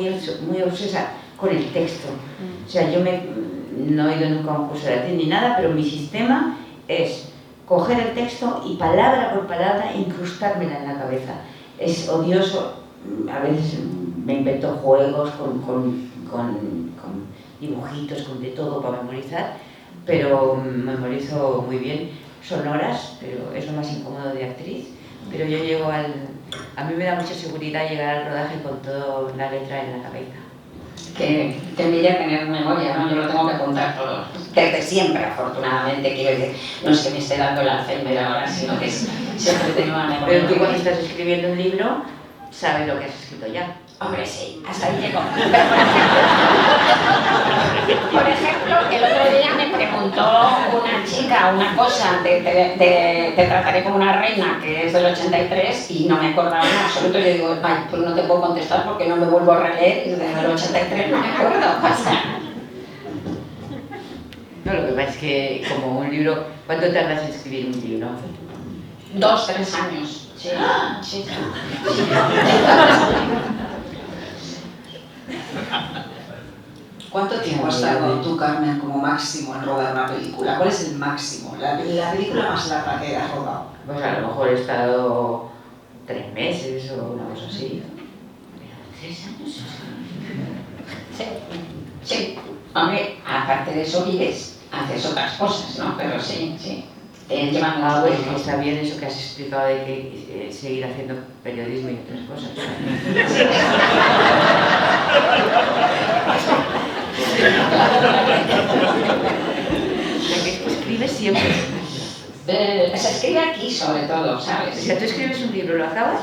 muy obsesa con el texto. O sea, yo no he ido nunca a un curso de latín ni nada, pero mi sistema es coger el texto y palabra por palabra incrustármela en la cabeza. Es odioso, a veces me invento juegos con dibujitos, con de todo para memorizar, pero memorizo muy bien. Son horas, pero es lo más incómodo de actriz. Pero yo llego a mí me da mucha seguridad llegar al rodaje con toda la letra en la cabeza. Que envidia tener memoria, ¿no? Yo lo tengo que apuntar todo. Desde siempre, afortunadamente, quiero decir, no es que me esté dando el Alzheimer ahora, sino que siempre tengo una memoria. Pero tú cuando estás escribiendo un libro, sabes lo que has escrito ya. Hombre, sí, hasta ahí llego. Por ejemplo, el otro día me preguntó una chica una cosa de Te trataré como una reina, que es del 83, y no me acordaba en absoluto. Yo digo, ay, pues no te puedo contestar porque no me vuelvo a releer, y desde el 83 no me acuerdo. O sea, no, lo que pasa es que como un libro, ¿cuánto tardas en escribir un libro? 2, 3 años. Sí, sí, sí. ¿Cuánto tiempo has tardado tú, Carmen, como máximo en rodar una película? ¿Cuál es el máximo? La película más larga que has rodado. Pues a lo mejor he estado 3 meses o una cosa así. 3 años. Sí, sí. Hombre, aparte de eso vives, haces otras cosas, ¿no? Pero sí, sí. Llevan Ah, mucho pues tiempo. está bien eso que has explicado de que seguir haciendo periodismo y otras cosas. O sea, que escribes siempre. Se escribe aquí sobre todo, O ¿sabes? sea, tú escribes un libro, lo acabas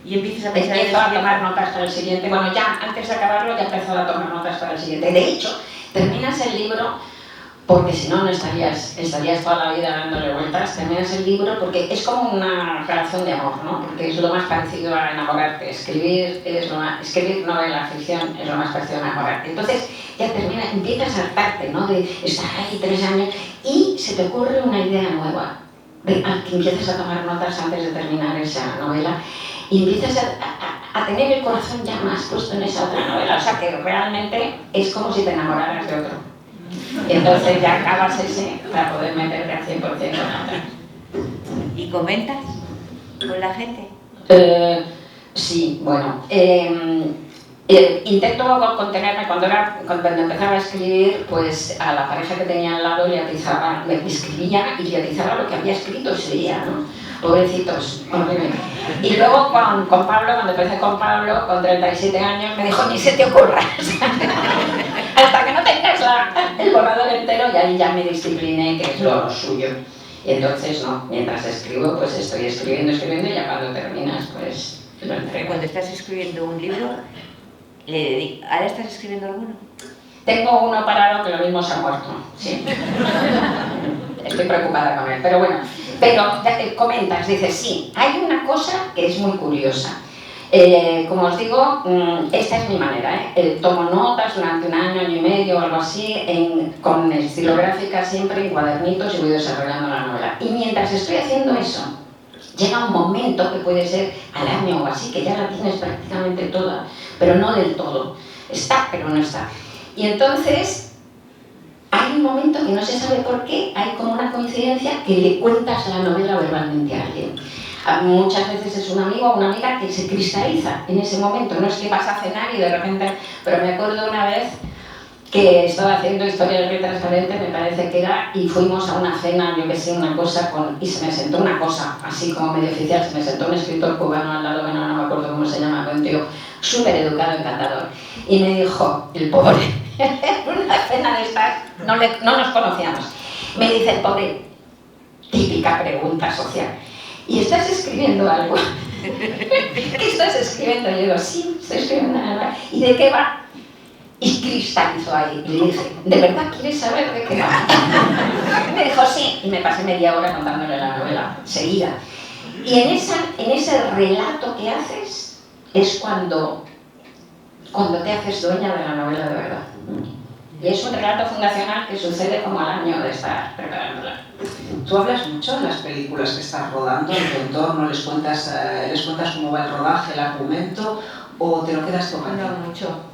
y empiezas a pensar en el Empiezo a siguiente. tomar notas para el siguiente. Bueno, ya antes de acabarlo ya empezó a tomar notas para el siguiente. De hecho, terminas el libro porque si no, no estarías toda la vida dándole vueltas. Terminas el libro porque es como una relación de amor, ¿no? Porque es lo más parecido a enamorarte. Escribir novela, ficción, es lo más parecido a enamorarte. Entonces, ya termina, empiezas a hartarte, ¿no? De estar ahí 3 años y se te ocurre una idea nueva. Que empiezas a tomar notas antes de terminar esa novela y empiezas a tener el corazón ya más puesto en esa otra novela. O sea, que realmente es como si te enamoraras de otro. Y entonces ya acabas ese para poder meterte al 100% con otra. ¿Y comentas con la gente? Sí, bueno. Intento contenerme cuando empezaba a escribir, pues a la pareja que tenía al lado le escribía y le atizaba lo que había escrito ese día, ¿no? Pobrecitos, horrible. Y luego con Pablo, cuando empecé con Pablo, con 37 años, me dijo, ni se te ocurra. Hasta que no tengas el borrador entero, y ahí ya me discipliné, que es lo suyo. Y entonces, no, mientras escribo, pues estoy escribiendo, y ya cuando terminas, pues lo entrego. Cuando estás escribiendo un libro, ¿ahora estás escribiendo alguno? Tengo uno parado que lo mismo se ha muerto, sí. Estoy preocupada con él, pero bueno. Pero ya que comentas, dices, sí, hay una cosa que es muy curiosa. Como os digo, esta es mi manera, tomo notas durante 1 año, año y medio o algo así, con estilográfica siempre, en cuadernitos, y voy desarrollando la novela. Y mientras estoy haciendo eso, llega un momento que puede ser al año o así, que ya la tienes prácticamente toda, pero no del todo. Está, pero no está. Y entonces hay un momento que no se sabe por qué, hay como una coincidencia que le cuentas la novela verbalmente a alguien. Muchas veces es un amigo o una amiga que se cristaliza en ese momento, no es que vas a cenar y de repente... Pero me acuerdo una vez que estaba haciendo Historia del Rey Transparente, me parece que era, y fuimos a una cena, yo que sé, una cosa, y se me sentó una cosa, así como medio oficial, se me sentó un escritor cubano al lado, bueno, no me acuerdo cómo se llama, un tío súper educado, encantador, y me dijo, el pobre, en una cena de estas, no nos conocíamos, me dice el pobre, típica pregunta social, ¿y estás escribiendo algo? ¿Qué estás escribiendo? Y yo digo, sí, estoy escribiendo una novela. ¿Y de qué va? Y cristalizó ahí. Y le dije, ¿de verdad quieres saber de qué va? Me dijo, sí. Y me pasé media hora contándole la novela, seguida. Y en ese relato que haces, es cuando te haces dueña de la novela de verdad. Y es un relato fundacional que sucede como al año de estar preparándola. ¿Tú hablas mucho en las películas que estás rodando, en tu entorno? ¿Les cuentas cómo va el rodaje, el argumento, o te lo quedas tocando? No mucho.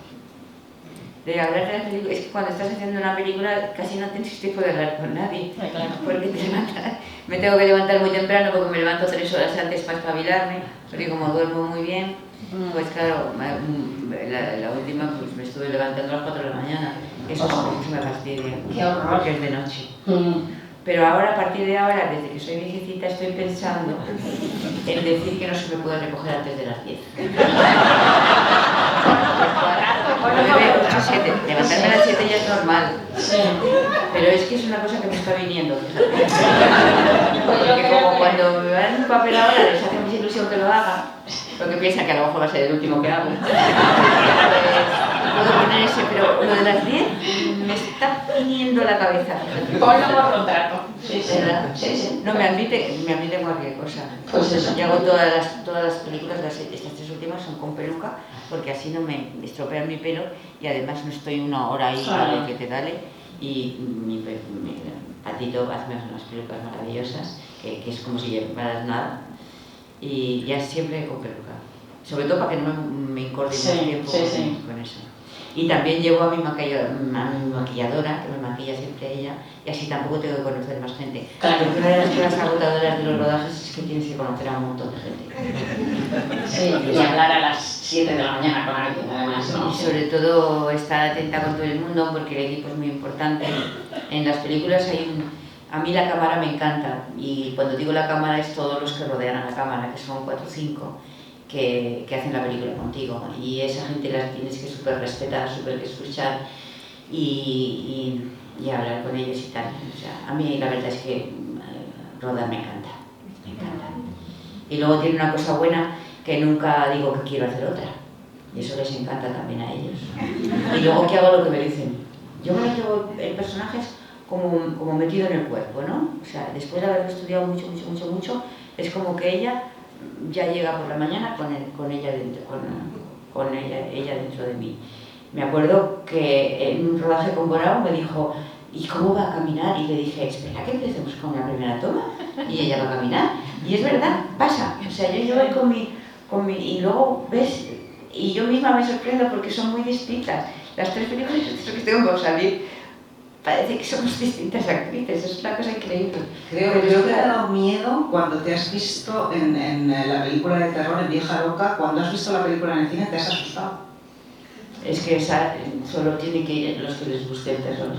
De hablar de las películas, es que cuando estás haciendo una película casi no tienes tiempo de hablar con nadie. Claro. Porque te levantas, me tengo que levantar muy temprano porque me levanto 3 horas antes para espabilarme, porque como duermo muy bien, pues claro, la última pues me estuve levantando a las 4 de la mañana. Eso me fastidia. Qué horror. Porque es de noche. Pero ahora, a partir de ahora, desde que soy viejecita, estoy pensando en decir que no se me puede recoger antes de las 10. 9, 8, 7. Levantarme a las 7 ya es normal. Sí. Pero es que es una cosa que me está viniendo, fíjate. Pues yo Porque creo como que... cuando me dan un papel ahora, les hace mucha ilusión que lo haga, porque piensan que a lo mejor va a ser el último que hago. Puedo poner ese, pero lo de las 10 me está viniendo la cabeza. Ponlo por retrato. Sí, sí. ¿Verdad? Sí, sí. No, me admite cualquier cosa. Pues eso. Yo hago todas las películas, estas 3 últimas son con peluca, porque así no me estropean mi pelo y además no estoy 1 hora ahí para que te dale y Patito hace unas películas maravillosas, que es como si llevaras nada, y ya siempre con peluca. Sobre todo para que no me incoordine el tiempo con eso. Y también llevo a mi maquilladora, que me maquilla siempre ella, y así tampoco tengo que conocer más gente. Claro. Porque una de las cosas agotadoras de los rodajes es que tienes que conocer a un montón de gente. Sí, y hablar a las 7 de la mañana con alguien, además, ¿no? Y sobre todo estar atenta con todo el mundo, porque el equipo es muy importante. En las películas a mí la cámara me encanta, y cuando digo la cámara es todos los que rodean a la cámara, que son 4 o 5. Que hacen la película contigo, y esa gente la tienes que súper respetar, súper escuchar y hablar con ellos y tal. O sea, a mí la verdad es que rodar me encanta, me encanta. Y luego tiene una cosa buena, que nunca digo que quiero hacer otra, y eso les encanta también a ellos. Y luego que hago lo que me dicen. Yo me lo llevo el personaje como metido en el cuerpo, ¿no? O sea, después de haberlo estudiado mucho, es como que ella ya llega por la mañana con ella dentro de mí. Me acuerdo que en un rodaje con Borao me dijo, ¿y cómo va a caminar? Y le dije, espera que empecemos con la primera toma y ella va a caminar. Y es verdad, pasa. O sea, yo voy con mi y luego ves, y yo misma me sorprendo porque son muy distintas. Las 3 películas que tengo por salir, parece que somos distintas actrices, es una cosa increíble. Creo que te ha dado miedo cuando te has visto en la película de terror, en Vieja Loca, cuando has visto la película en el cine te has asustado. Es que solo tiene que ir los que les guste el terror.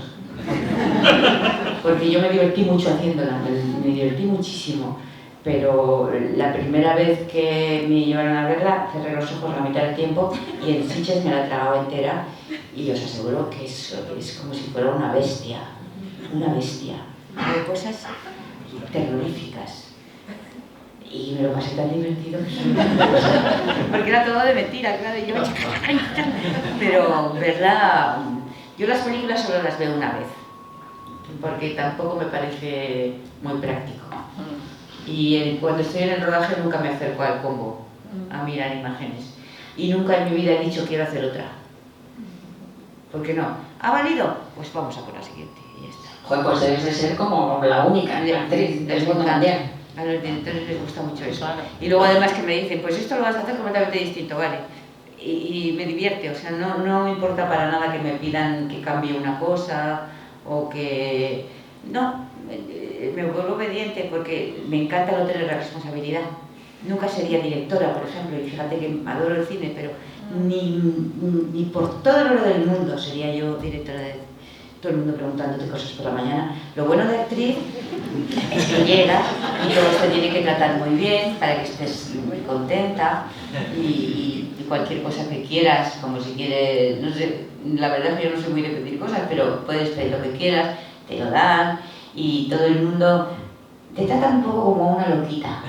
Porque yo me divertí mucho haciéndola, me divertí muchísimo. Pero la primera vez que me llevaron a verla, cerré los ojos la mitad del tiempo y en Sitges me la tragaba entera, y os aseguro que es como si fuera una bestia. Hay cosas terroríficas. Y me lo pasé tan divertido porque era todo de mentira, claro, y yo pero verdad, yo las películas solo las veo una vez, porque tampoco me parece muy práctico. Y cuando estoy en el rodaje nunca me acerco al combo a mirar imágenes, y nunca en mi vida he dicho quiero hacer otra. ¿Por qué no? ¿Ha valido? Pues vamos a por la siguiente y ya está. Joder, pues debes de ser como la única actriz del mundo mundial. A los directores les gusta mucho eso. Y luego además que me dicen, pues esto lo vas a hacer completamente distinto, ¿vale? Y me divierte, o sea, no me importa para nada que me pidan que cambie una cosa o que... No, me vuelvo obediente porque me encanta no tener la responsabilidad. Nunca sería directora, por ejemplo, y fíjate que adoro el cine, pero ni por todo el oro del mundo sería yo directora de todo el mundo preguntándote cosas por la mañana. Lo bueno de actriz es que llegas y todo te tiene que tratar muy bien para que estés muy contenta y cualquier cosa que quieras, como si quieres, no sé, la verdad es que yo no soy muy de pedir cosas, pero puedes pedir lo que quieras, te lo dan y todo el mundo te tratan un poco como una loquita.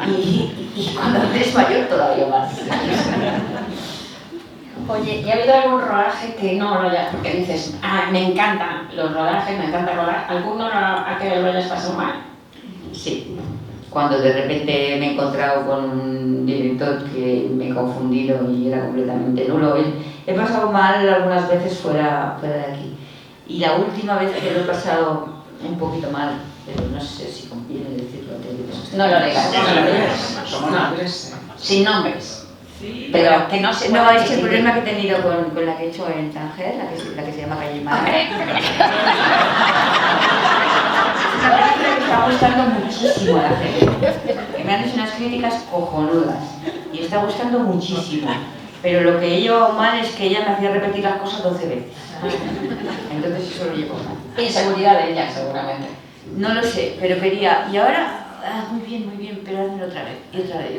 Y cuando eres mayor todavía más. Oye, ¿y ha habido algún rodaje que no lo hayas, porque dices, me encantan los rodajes, me encanta rodar, alguno a que lo hayas pasado mal? Sí, cuando de repente me he encontrado con un director que me he confundido y era completamente nulo. He pasado mal algunas veces fuera de aquí. Y la última vez que lo he pasado un poquito mal, pero no sé si conviene decirlo antes de que no lo digas, Somos nombres. Sin nombres. Sí, pero que no se no, es que el problema que he tenido con la que he hecho en Tanger, la que se llama Calle Madre. Una película que está gustando muchísimo a la gente. Me han hecho unas críticas cojonudas y está gustando muchísimo. Pero lo que he llevado mal es que ella me hacía repetir las cosas 12 veces. Entonces eso lo llevo mal. Inseguridad de ella, seguramente. No lo sé, pero quería. Y ahora, muy bien, pero hazlo otra vez, y otra vez.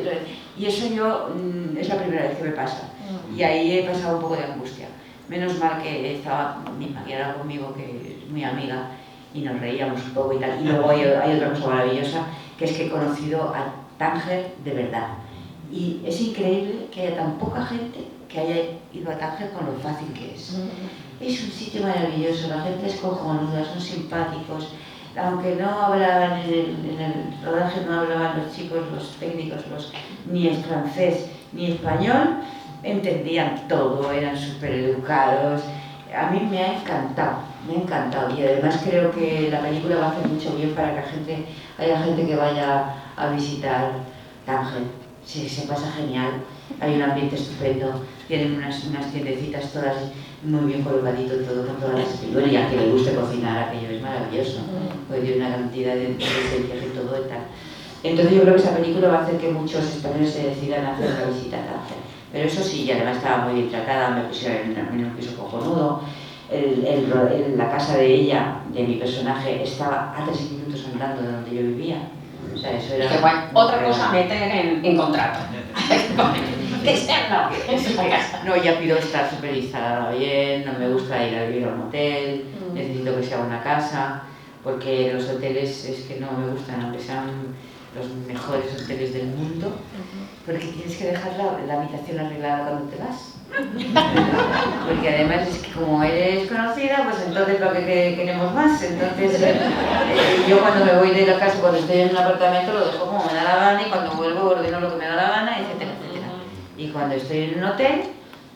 Y eso yo, es la primera vez que me pasa. Y ahí he pasado un poco de angustia. Menos mal que estaba mi maquilladora conmigo, que es muy amiga, y nos reíamos un poco y tal. Y luego hay otra cosa maravillosa, que es que he conocido a Tánger de verdad. Y es increíble que haya tan poca gente que haya ido a Tánger con lo fácil que es. Es un sitio maravilloso, la gente es cojonuda, son simpáticos. Aunque no hablaban en el rodaje, no hablaban los chicos, los técnicos, ni el francés ni español, entendían todo, eran súper educados. A mí me ha encantado, Me ha encantado y además creo que la película va a hacer mucho bien para que haya gente que vaya a visitar Tánger. Sí, se pasa genial, hay un ambiente estupendo, tienen unas tiendecitas todas muy bien colocadito todo, con todas las escrituras, y a quien le guste cocinar aquello es maravilloso, porque tiene una cantidad de esencias y todo y tal. Entonces yo creo que esa película va a hacer que muchos españoles se decidan a hacer la visita a Tánger. Pero eso sí, y además estaba muy bien tratada, me pusieron en un piso cojonudo. La casa de ella, de mi personaje, estaba a 3 minutos andando de donde yo vivía. O sea, eso era... Que bueno, otra cosa meter en contrato. Que sea no, ya pido estar súper instalada bien, no me gusta ir a vivir a un hotel, necesito que sea una casa, porque los hoteles es que no me gustan, aunque sean los mejores hoteles del mundo, porque tienes que dejar la habitación arreglada cuando te vas. Porque además es que como eres conocida, pues entonces lo que queremos más. Entonces yo cuando me voy de la casa, cuando estoy en un apartamento, lo dejo como me da la gana, y cuando vuelvo ordeno lo que me da la gana, etcétera, etcétera. Y cuando estoy en un hotel,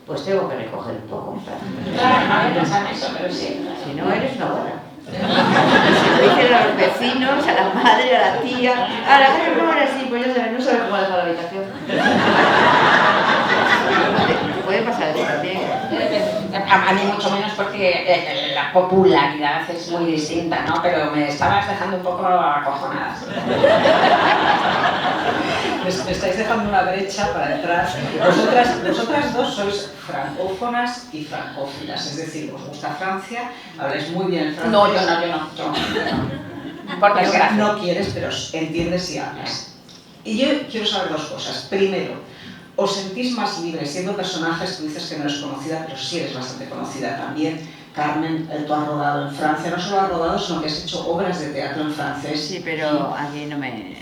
pues tengo que recoger un poco. Claro, no había pensado en eso, pero sí. Si no, eres una buena. Se lo dicen a los vecinos, a la madre, a la tía, a la gente como era así, pues ya sabes, no sabe cómo dejar la habitación. Puede pasar eso también. A mí mucho menos porque la popularidad es muy distinta, ¿no? Pero me estabas dejando un poco acojonada. Me estáis dejando una brecha para entrar. Vosotras dos sois francófonas y francófilas, es decir, os gusta Francia, habláis muy bien el francés. No, yo no. Por desgracia. No quieres, pero entiendes y hablas. Y yo quiero saber dos cosas. Primero, ¿os sentís más libres siendo personajes? Tú dices que no eres conocida, pero sí eres bastante conocida también. Carmen, tú has rodado en Francia, no solo has rodado, sino que has hecho obras de teatro en francés. Sí, pero aquí no me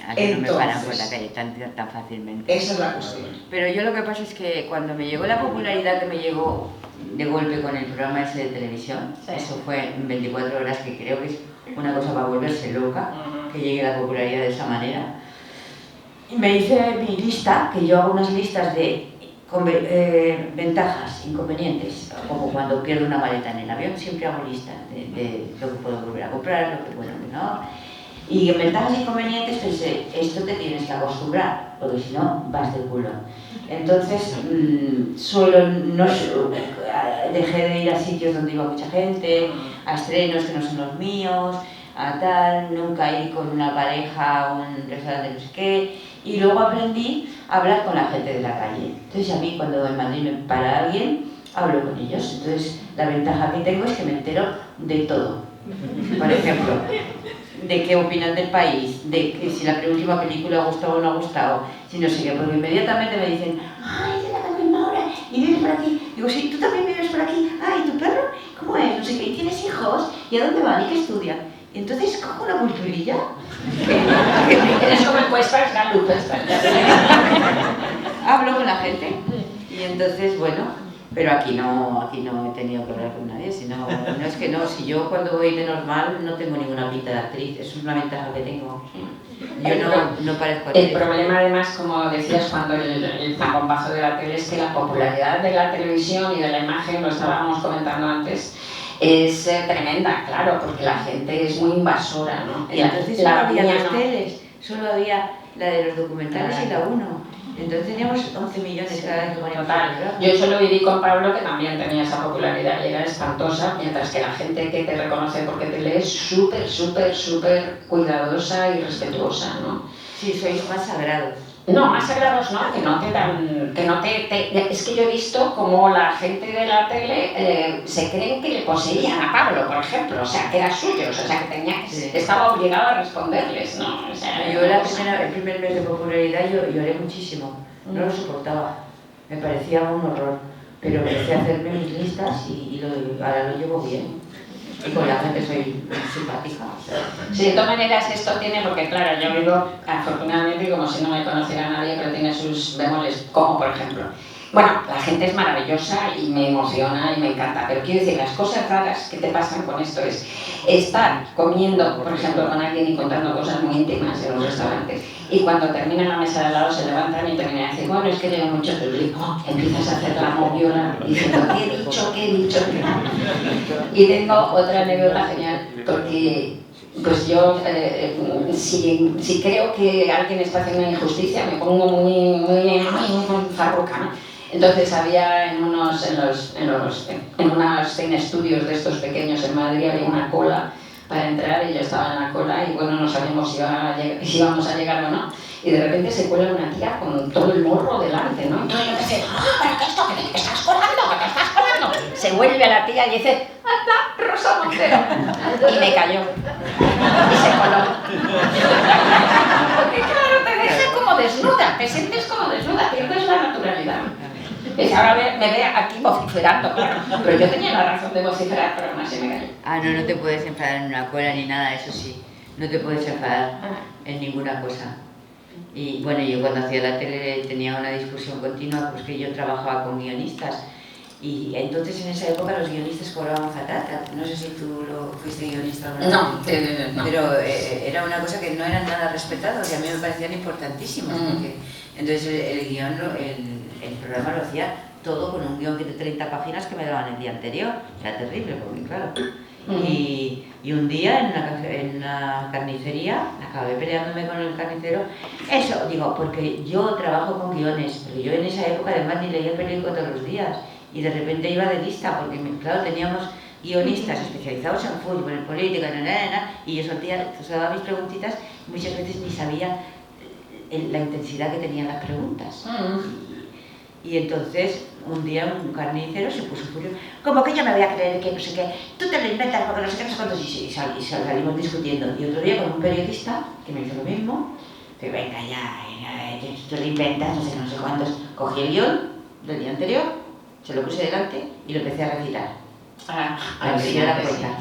paran por la calle tan fácilmente. Esa es la cuestión. Pero yo lo que pasa es que cuando me llegó la popularidad que me llegó de golpe con el programa ese de televisión, sí. Eso fue en 24 horas, que creo que es una cosa para volverse loca, que llegue la popularidad de esa manera. Me hice mi lista, que yo hago unas listas de ventajas, inconvenientes, como cuando pierdo una maleta en el avión, siempre hago listas de lo que puedo volver a comprar, lo que puedo, ¿no? Y en ventajas e inconvenientes pensé, esto te tienes que acostumbrar, porque si no vas de culo. Entonces, dejé de ir a sitios donde iba mucha gente, a estrenos que no son los míos, a tal, nunca ir con una pareja a un restaurante no sé qué, y luego aprendí a hablar con la gente de la calle. Entonces a mí cuando en Madrid me para alguien, hablo con ellos. Entonces la ventaja que tengo es que me entero de todo. Por ejemplo, de qué opinan del país, de que si la última película ha gustado o no ha gustado, si no sé qué, porque inmediatamente me dicen, ¡ay, de la misma hora! ¿Y vives por aquí? Digo, sí, ¿tú también vives por aquí? ¡Ay, tu perro! ¿Cómo es? No sé qué, ¿y tienes hijos? ¿Y a dónde van? ¿Y qué estudian? Y entonces cojo una culturilla. Es como encuestas galupes. Hablo con la gente y entonces, bueno, pero aquí no he tenido que hablar con nadie, no es que no, si yo cuando voy de normal no tengo ninguna pinta de actriz, eso es una ventaja que tengo. Yo no parezco actriz. El problema además, como decías, cuando el bombazo de la tele es que la popularidad de la televisión y de la imagen, lo estábamos comentando antes, es tremenda, claro, porque la gente es muy invasora, ¿no? Y entonces solo había dos teles, solo había la de los documentales y la 1. Entonces teníamos 11 millones cada vez que poníamos. Total. Yo eso lo viví con Pablo, que también tenía esa popularidad y era espantosa, mientras que la gente que te reconoce porque te lee es súper, súper, súper cuidadosa y respetuosa, ¿no? Sí, sois más sagrados. No, más sagrados no, que no te dan, es que yo he visto como la gente de la tele se creen que le poseían a Pablo, por ejemplo, o sea, que era suyo, o sea, que estaba obligado a responderles, ¿no? O sea, yo el primer mes de popularidad lloré muchísimo, no lo soportaba, me parecía un horror, pero empecé a hacerme mis listas y ahora lo llevo bien. Y con la gente soy simpática. Sí, de todas maneras esto tiene, porque claro, yo vivo afortunadamente como si no me conociera nadie, pero tiene sus bemoles, como por ejemplo, Bueno, la gente es maravillosa y me emociona y me encanta, pero quiero decir, las cosas raras que te pasan con esto es estar comiendo, por ejemplo, con alguien y contando cosas muy íntimas en los restaurantes, y cuando termina la mesa de al lado se levantan y terminan y dicen, bueno, es que tengo mucho público, empiezas a hacer la moviola diciendo, ¿qué he dicho? ¿Qué he dicho? Y tengo otra anécdota genial, porque pues yo, si creo que alguien está haciendo una injusticia, me pongo muy farruca, ¿no? Entonces había en unos cine estudios de estos pequeños en Madrid, había una cola para entrar y yo estaba en la cola y bueno, no sabíamos si íbamos a llegar o no. Y de repente se cuela una tía con todo el morro delante, ¿no? Entonces yo pensé, ¿pero qué es esto? ¿Qué estás colando? ¿Qué estás colando? Se vuelve a la tía y dice, ¡anda, Rosa Montero! Y me cayó. Y se coló. Porque claro, te deja como desnuda, te sientes como desnuda, pierdes la naturalidad. Y ahora me ve aquí vociferando, claro. Pero yo tenía la razón de vociferar, pero aún así me cayó. Ah, no te puedes enfadar en una cola ni nada, eso sí. No te puedes enfadar en ninguna cosa. Y bueno, yo cuando hacía la tele tenía una discusión continua, pues que yo trabajaba con guionistas. Y entonces en esa época los guionistas cobraban fatal. No sé si tú fuiste guionista o no. No. Pero era una cosa que no eran nada respetados y a mí me parecían importantísimos. Porque, entonces el guión, el programa lo hacía todo con un guión de 30 páginas que me daban el día anterior. Era terrible, porque claro. Y un día en una carnicería acabé peleándome con el carnicero. Eso, digo, porque yo trabajo con guiones, pero yo en esa época además ni leía el periódico todos los días. Y de repente iba de lista, porque claro, teníamos guionistas especializados en fútbol, en política, y yo soltaba mis preguntitas y muchas veces ni sabía la intensidad que tenían las preguntas. Y entonces un día un carnicero se puso furioso, como que yo me voy a creer que no sé qué, tú te lo inventas porque no sé qué, no sé cuántos, y salimos discutiendo. Y otro día con un periodista que me hizo lo mismo, que venga ya, tú lo inventas, no sé cuántos, cogí el guión del día anterior, se lo puse delante y lo empecé a recitar. Así me da cuenta.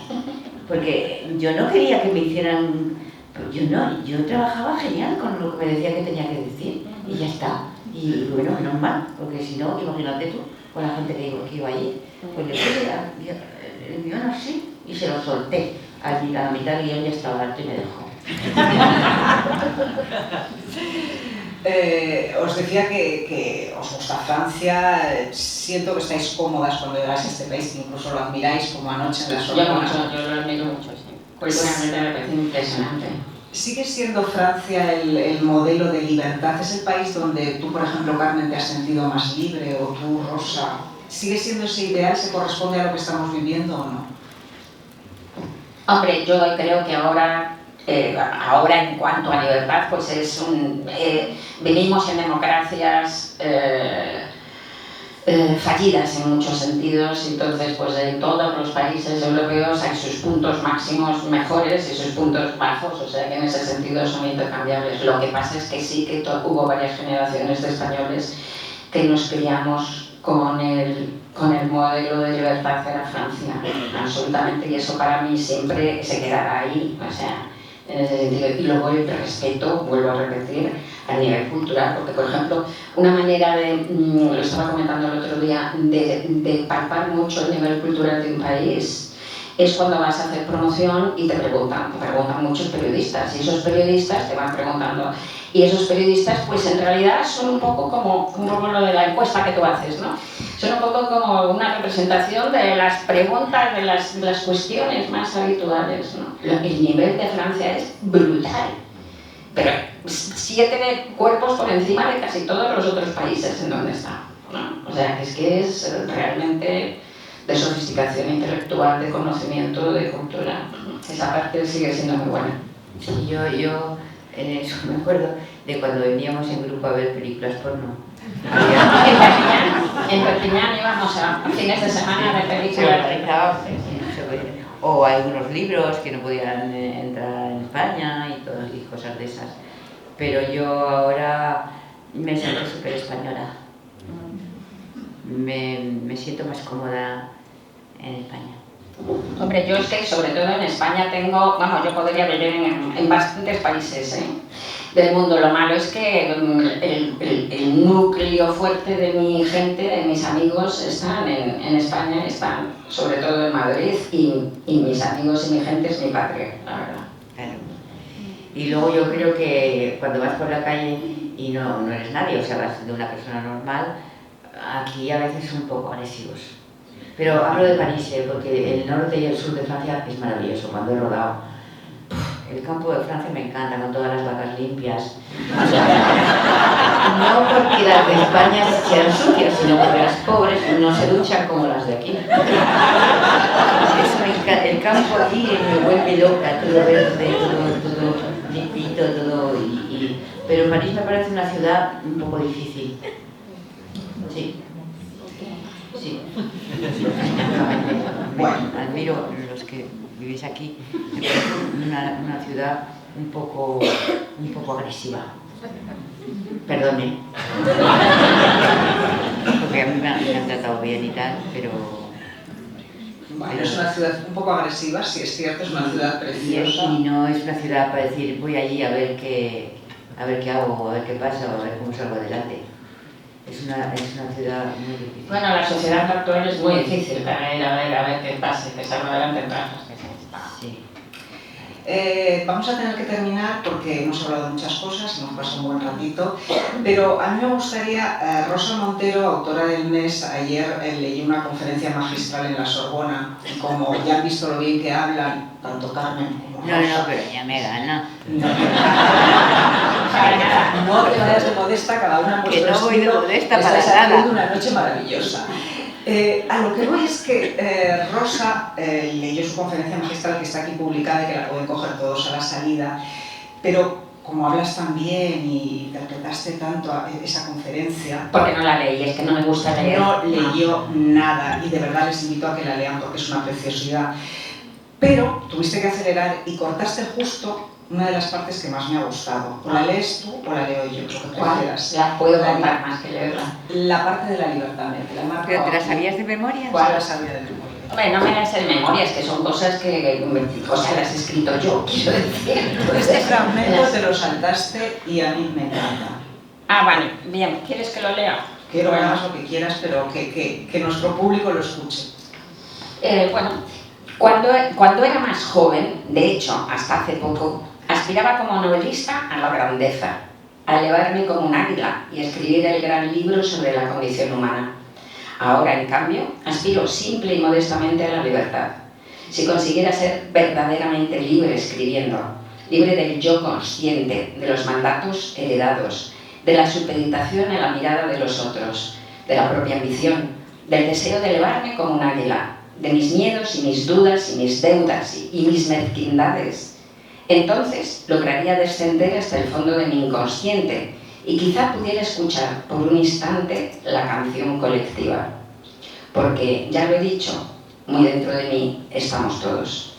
Porque yo no quería que me hicieran, yo trabajaba genial con lo que me decía que tenía que decir y ya está. Y bueno, menos mal, porque si no, imagínate tú, con la gente que iba allí, pues le puse el guión así y se lo solté. A la mitad del guión ya estaba alto y me dejó. Os decía que os gusta Francia, siento que estáis cómodas cuando llegáis a este país, que incluso lo admiráis como anoche en la Sorbona. Yo lo admiro mucho, sí. Culturalmente me parece impresionante. ¿Sigue siendo Francia el modelo de libertad? ¿Es el país donde tú, por ejemplo, Carmen, te has sentido más libre, o tú, Rosa? ¿Sigue siendo ese ideal? ¿Se corresponde a lo que estamos viviendo o no? Hombre, yo creo que ahora en cuanto a libertad, pues es vivimos en democracias fallidas en muchos sentidos, entonces pues en todos los países europeos hay sus puntos máximos mejores y sus puntos bajos, o sea que en ese sentido son intercambiables. Lo que pasa es que sí que hubo varias generaciones de españoles que nos criamos con el modelo de libertad de la Francia, absolutamente, y eso para mí siempre se quedará ahí, o sea, en ese sentido. Y luego el respeto, vuelvo a repetir, a nivel cultural, porque por ejemplo, una manera de, lo estaba comentando el otro día, de palpar mucho el nivel cultural de un país es cuando vas a hacer promoción y te preguntan muchos periodistas, y esos periodistas te van preguntando, y esos periodistas pues en realidad son un poco como lo de la encuesta que tú haces, ¿no? Son un poco como una representación de las preguntas, de las cuestiones más habituales, ¿no? El nivel de Francia es brutal, pero 7 cuerpos por encima de casi todos los otros países en donde está, ¿no? O sea, es que es realmente de sofisticación intelectual, de conocimiento, de cultura. Esa parte sigue siendo muy buena. Sí, yo en eso me acuerdo de cuando veníamos en grupo a ver películas porno. En Perpiñán íbamos a fines de semana de películas. O algunos libros que no podían entrar en España y cosas de esas. Pero yo ahora me siento súper española. Me siento más cómoda en España. Hombre, yo es que sobre todo en España yo podría vivir en bastantes países, ¿eh? del mundo. Lo malo es que el núcleo fuerte de mi gente, de mis amigos, están en España, están sobre todo en Madrid, y mis amigos y mi gente es mi patria, la verdad. Claro. Y luego yo creo que cuando vas por la calle y no eres nadie, o sea, vas de una persona normal, aquí a veces son un poco agresivos. Pero hablo de París, porque el norte y el sur de Francia es maravilloso. Cuando he rodado, el campo de Francia me encanta, con todas las vacas limpias. No porque las de España sean sucias, sino porque las pobres no se duchan como las de aquí. Eso me encanta. El campo aquí me vuelve loca, todo verde, todo limpito, todo. Pero París me parece una ciudad un poco difícil. Sí. Sí. Bueno, admiro los que vivís aquí. Me parece una ciudad un poco agresiva. Perdone. Porque a mí me han tratado bien y tal, pero... Bueno, es una ciudad un poco agresiva, sí es cierto, es una ciudad preciosa. Y no es una ciudad para decir, voy allí a ver qué hago, a ver qué pasa, o a ver cómo salgo adelante. Es una ciudad muy difícil. Bueno, la sociedad actual es muy difícil para ir a ver qué pasa y que salga adelante en todas las cosas. Sí. Vamos a tener que terminar porque hemos hablado de muchas cosas, hemos pasado un buen ratito, pero a mí me gustaría, Rosa Montero, autora del mes, ayer leí una conferencia magistral en la Sorbona, y como ya han visto lo bien que hablan, tanto Carmen como Rosa... No, pero ya me gana. No te vayas de modesta, cada una en vuestro que no voy de estilo, modesta para estáis haciendo nada. una noche maravillosa. A lo que voy es que Rosa leyó su conferencia magistral, que está aquí publicada y que la pueden coger todos a la salida, pero como hablas tan bien y interpretaste tanto esa conferencia... Porque no la leí, es que no me gusta leer. No leyó nada y de verdad les invito a que la lean porque es una preciosidad. Pero tuviste que acelerar y cortaste justo una de las partes que más me ha gustado. O la lees tú o la leo yo, lo que prefieras. La puedo contar más que leerla. La parte de la libertad, me la marco. ¿Pero te la sabías de memoria? ¿Cuál la sabía de memoria? Hombre, no me las sé de memoria, es que son cosas que las he escrito yo, quiero decir. Este fragmento te lo saltaste y a mí me encanta. Ah, vale, bien, ¿quieres que lo lea? Quiero que hagas lo que quieras, pero que nuestro público lo escuche. Bueno, cuando era más joven, de hecho, hasta hace poco, aspiraba como novelista a la grandeza, a elevarme como un águila y escribir el gran libro sobre la condición humana. Ahora, en cambio, aspiro simple y modestamente a la libertad. Si consiguiera ser verdaderamente libre escribiendo, libre del yo consciente, de los mandatos heredados, de la supeditación a la mirada de los otros, de la propia ambición, del deseo de elevarme como un águila, de mis miedos y mis dudas y mis deudas y mis mezquindades, entonces lograría descender hasta el fondo de mi inconsciente y quizá pudiera escuchar por un instante la canción colectiva. Porque, ya lo he dicho, muy dentro de mí estamos todos.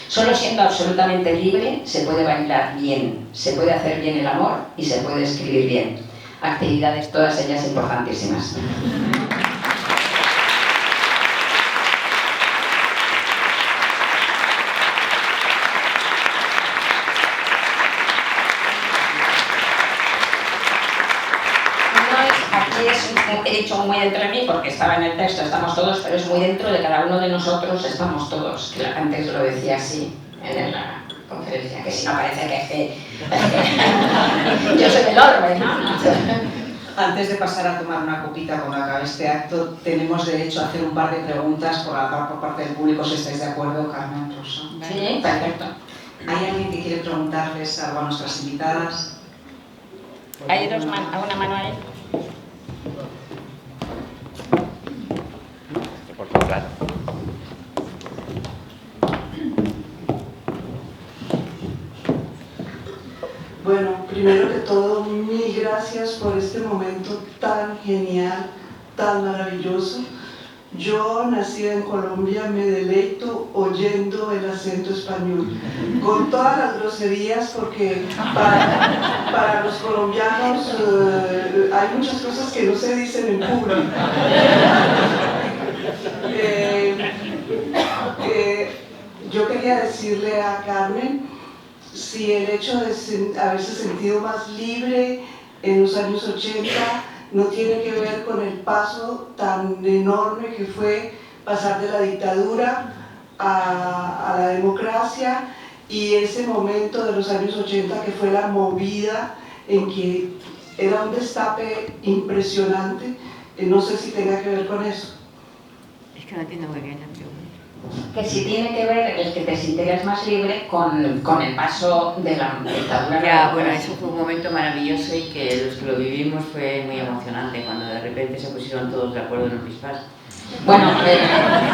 Solo siendo absolutamente libre se puede bailar bien, se puede hacer bien el amor y se puede escribir bien. Actividades todas ellas importantísimas. He dicho muy entre mí porque estaba en el texto, estamos todos, pero es muy dentro de cada uno de nosotros, estamos todos. Que antes lo decía así en la conferencia, que si no parece que yo soy el orbe, ¿no? Antes de pasar a tomar una copita cuando acabe este acto, tenemos derecho a hacer un par de preguntas por parte del público, si estáis de acuerdo, Carmen, Rosa. Sí, perfecto. ¿Hay alguien que quiere preguntarles algo a nuestras invitadas? Hay una mano ahí. Bueno, primero que todo, mil gracias por este momento tan genial, tan maravilloso. Yo, nacida en Colombia, me deleito oyendo el acento español, con todas las groserías, porque para los colombianos hay muchas cosas que no se dicen en público. Yo quería decirle a Carmen si el hecho de haberse sentido más libre en los años 80 no tiene que ver con el paso tan enorme que fue pasar de la dictadura a la democracia, y ese momento de los años 80 que fue la movida en que era un destape impresionante. No sé si tenga que ver con eso. Es que no entiendo muy bien la pregunta. Que si tiene que ver el que te sintieras más libre con el paso de la dictadura. Ya, bueno, eso fue un momento maravilloso y que los que lo vivimos fue muy emocionante cuando de repente se pusieron todos de acuerdo en el pispás. Bueno,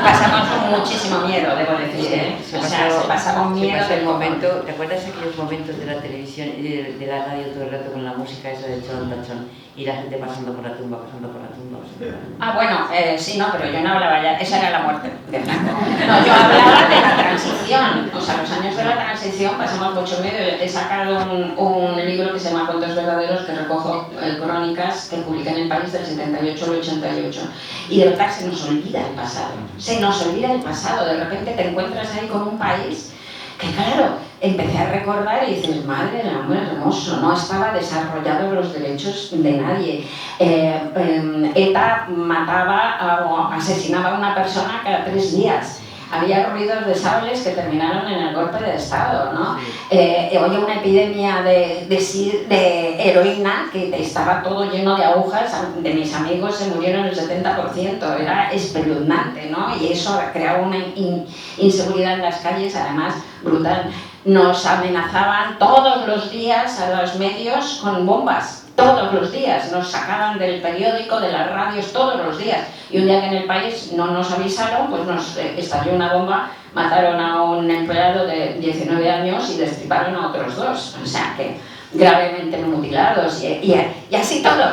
pasamos con muchísimo miedo, debo decir, ¿eh? Se pasaba un miedo del momento. ¿Te acuerdas aquellos momentos de la televisión y de la radio todo el rato con la música esa de chon, tachón, y la gente pasando por la tumba, pasando por la tumba? O sea, ah, bueno, sí, no, pero yo no hablaba ya, esa era la muerte de Franco. No, yo hablaba de la transición, o sea, los años de la transición pasamos mucho miedo. He sacado un libro que se llama Cuentos Verdaderos, que recojo crónicas que publiqué en El País del 78 al 88. Y de verdad se nos olvida el pasado, se nos olvida el pasado. De repente te encuentras ahí con un país que, claro, empecé a recordar y dices, madre del amor hermoso, no estaba desarrollado los derechos de nadie. ETA mataba o asesinaba a una persona cada 3 días. Había ruidos de sables que terminaron en el golpe de Estado, ¿no? Oye, una epidemia de heroína que estaba todo lleno de agujas. De mis amigos se murieron el 70%, era espeluznante, ¿no? Y eso creaba una inseguridad en las calles, además, brutal. Nos amenazaban todos los días a los medios con bombas. Todos los días, nos sacaban del periódico, de las radios, todos los días. Y un día que en El País no nos avisaron, pues nos estalló una bomba, mataron a un empleado de 19 años y destriparon a otros 2. O sea, que gravemente mutilados y así todo.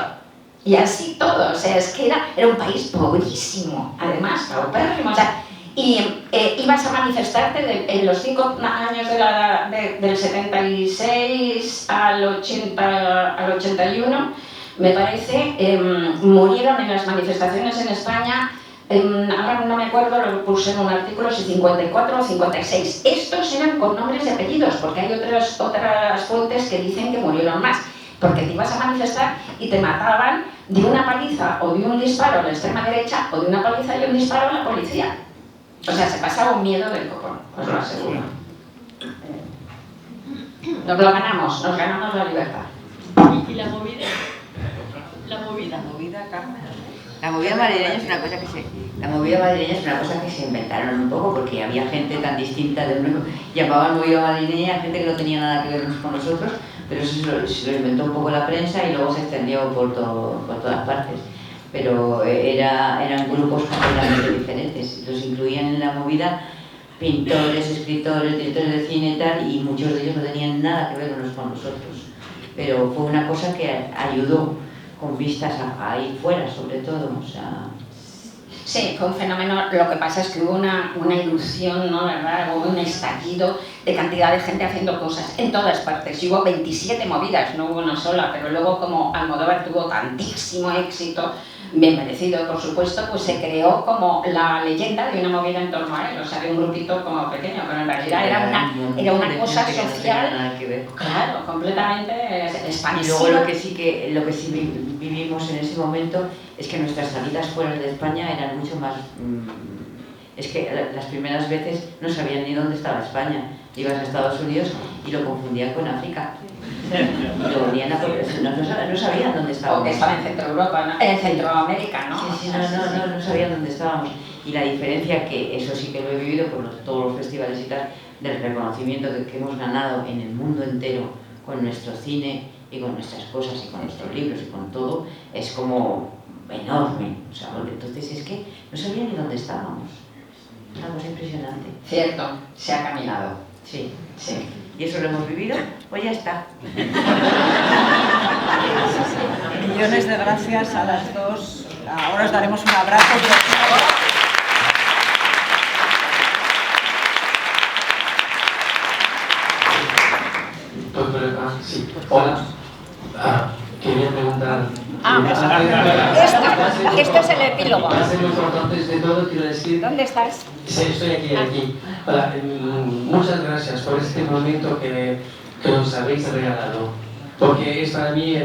Y así todo. O sea, es que era un país pobrísimo, además, paupérrimo. O sea, y ibas a manifestarte en los 5 años del 76 al 81, me parece, murieron en las manifestaciones en España, ahora no me acuerdo, lo puse en un artículo, si 54 o 56. Estos eran con nombres y apellidos, porque hay otras fuentes que dicen que murieron más. Porque te ibas a manifestar y te mataban de una paliza o de un disparo a la extrema derecha, o de una paliza y un disparo a la policía. O sea, se pasaba un miedo del copón, os lo aseguro. Nos lo ganamos, nos ganamos la libertad. ¿Y la movida? La movida, Carmen. La movida madrileña es una cosa que se inventaron un poco porque había gente tan distinta de uno, llamaban movida madrileña, gente que no tenía nada que ver con nosotros, pero eso se lo inventó un poco la prensa y luego se extendió por todas partes. Pero eran grupos completamente diferentes. Los incluían en la movida pintores, escritores, directores de cine y tal, y muchos de ellos no tenían nada que ver unos con nosotros. Pero fue una cosa que ayudó con vistas ahí fuera, sobre todo. O sea... Sí, fue un fenómeno. Lo que pasa es que hubo una ilusión, ¿no? ¿Verdad? Hubo un estallido de cantidad de gente haciendo cosas en todas partes. Y hubo 27 movidas, no hubo una sola, pero luego como Almodóvar tuvo tantísimo éxito, bien merecido por supuesto, pues se creó como la leyenda de una movida en torno a él, o sea, de un grupito como pequeño, pero en realidad era una cosa social, claro, completamente expansiva. Y luego lo que sí vivimos en ese momento es que nuestras salidas fuera de España eran mucho más... es que las primeras veces no sabían ni dónde estaba España. Ibas a Estados Unidos y lo confundían con África. Lo venían no sabían dónde estábamos. O que estaba en Centro Europa, ¿no? En Centroamérica, ¿no? Sí, no sabían dónde estábamos. Y la diferencia, que eso sí que lo he vivido por todos los festivales y tal, del reconocimiento que hemos ganado en el mundo entero con nuestro cine y con nuestras cosas y con nuestros libros y con todo, es como enorme. O sea, porque entonces es que no sabían ni dónde estábamos. Una cosa impresionante. Cierto, se ha caminado. Sí. ¿Y eso lo hemos vivido? Pues ya está. Millones de gracias a las dos. Ahora os daremos un abrazo. Sí. Hola. Quería preguntar Esto es el epílogo. Para ser muy importante de todo, quiero decir... ¿Dónde estás? Sí, estoy aquí. Hola, muchas gracias por este momento que nos habéis regalado. Porque es para mí...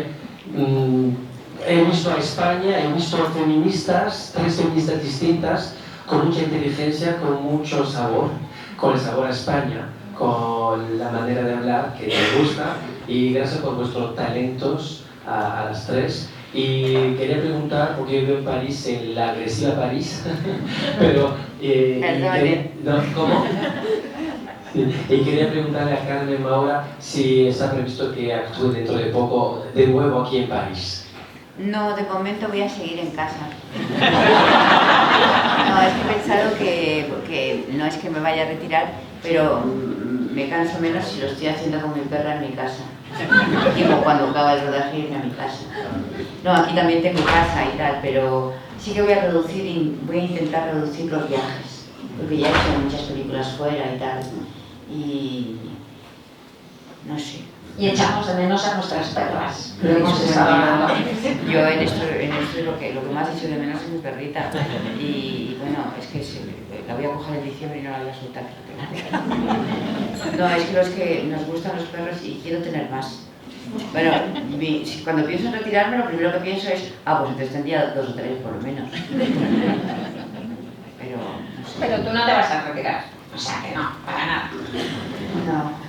he visto a España, he visto feministas, 3 feministas distintas, con mucha inteligencia, con mucho sabor, con el sabor a España, con la manera de hablar que me gusta, y gracias por vuestros talentos a las 3. Y quería preguntar, porque yo vivo en París, en la agresiva París, pero... ¿Cómo? Y quería preguntarle a Carmen Maura si está previsto que actúe dentro de poco de nuevo aquí en París. No, de momento voy a seguir en casa. No, es que he pensado que no es que me vaya a retirar, pero me canso menos si lo estoy haciendo con mi perra en mi casa. Tipo cuando acaba el rodaje irme a mi casa. No, aquí también tengo casa y tal, pero sí que voy a intentar reducir los viajes, porque ya he hecho muchas películas fuera y tal, y no sé. Y echamos de menos a nuestras perras. Lo hemos estado hablando. Yo en esto lo que más echo de menos es mi perrita. Y bueno, es que la voy a coger en diciembre y no la voy a soltar. No, es que los que nos gustan los perros y quiero tener más. Bueno, cuando pienso en retirarme, lo primero que pienso es, pues entonces tendría 2 o 3 por lo menos. Pero no sé. Pero tú no te vas a retirar. O sea que no, para nada. No.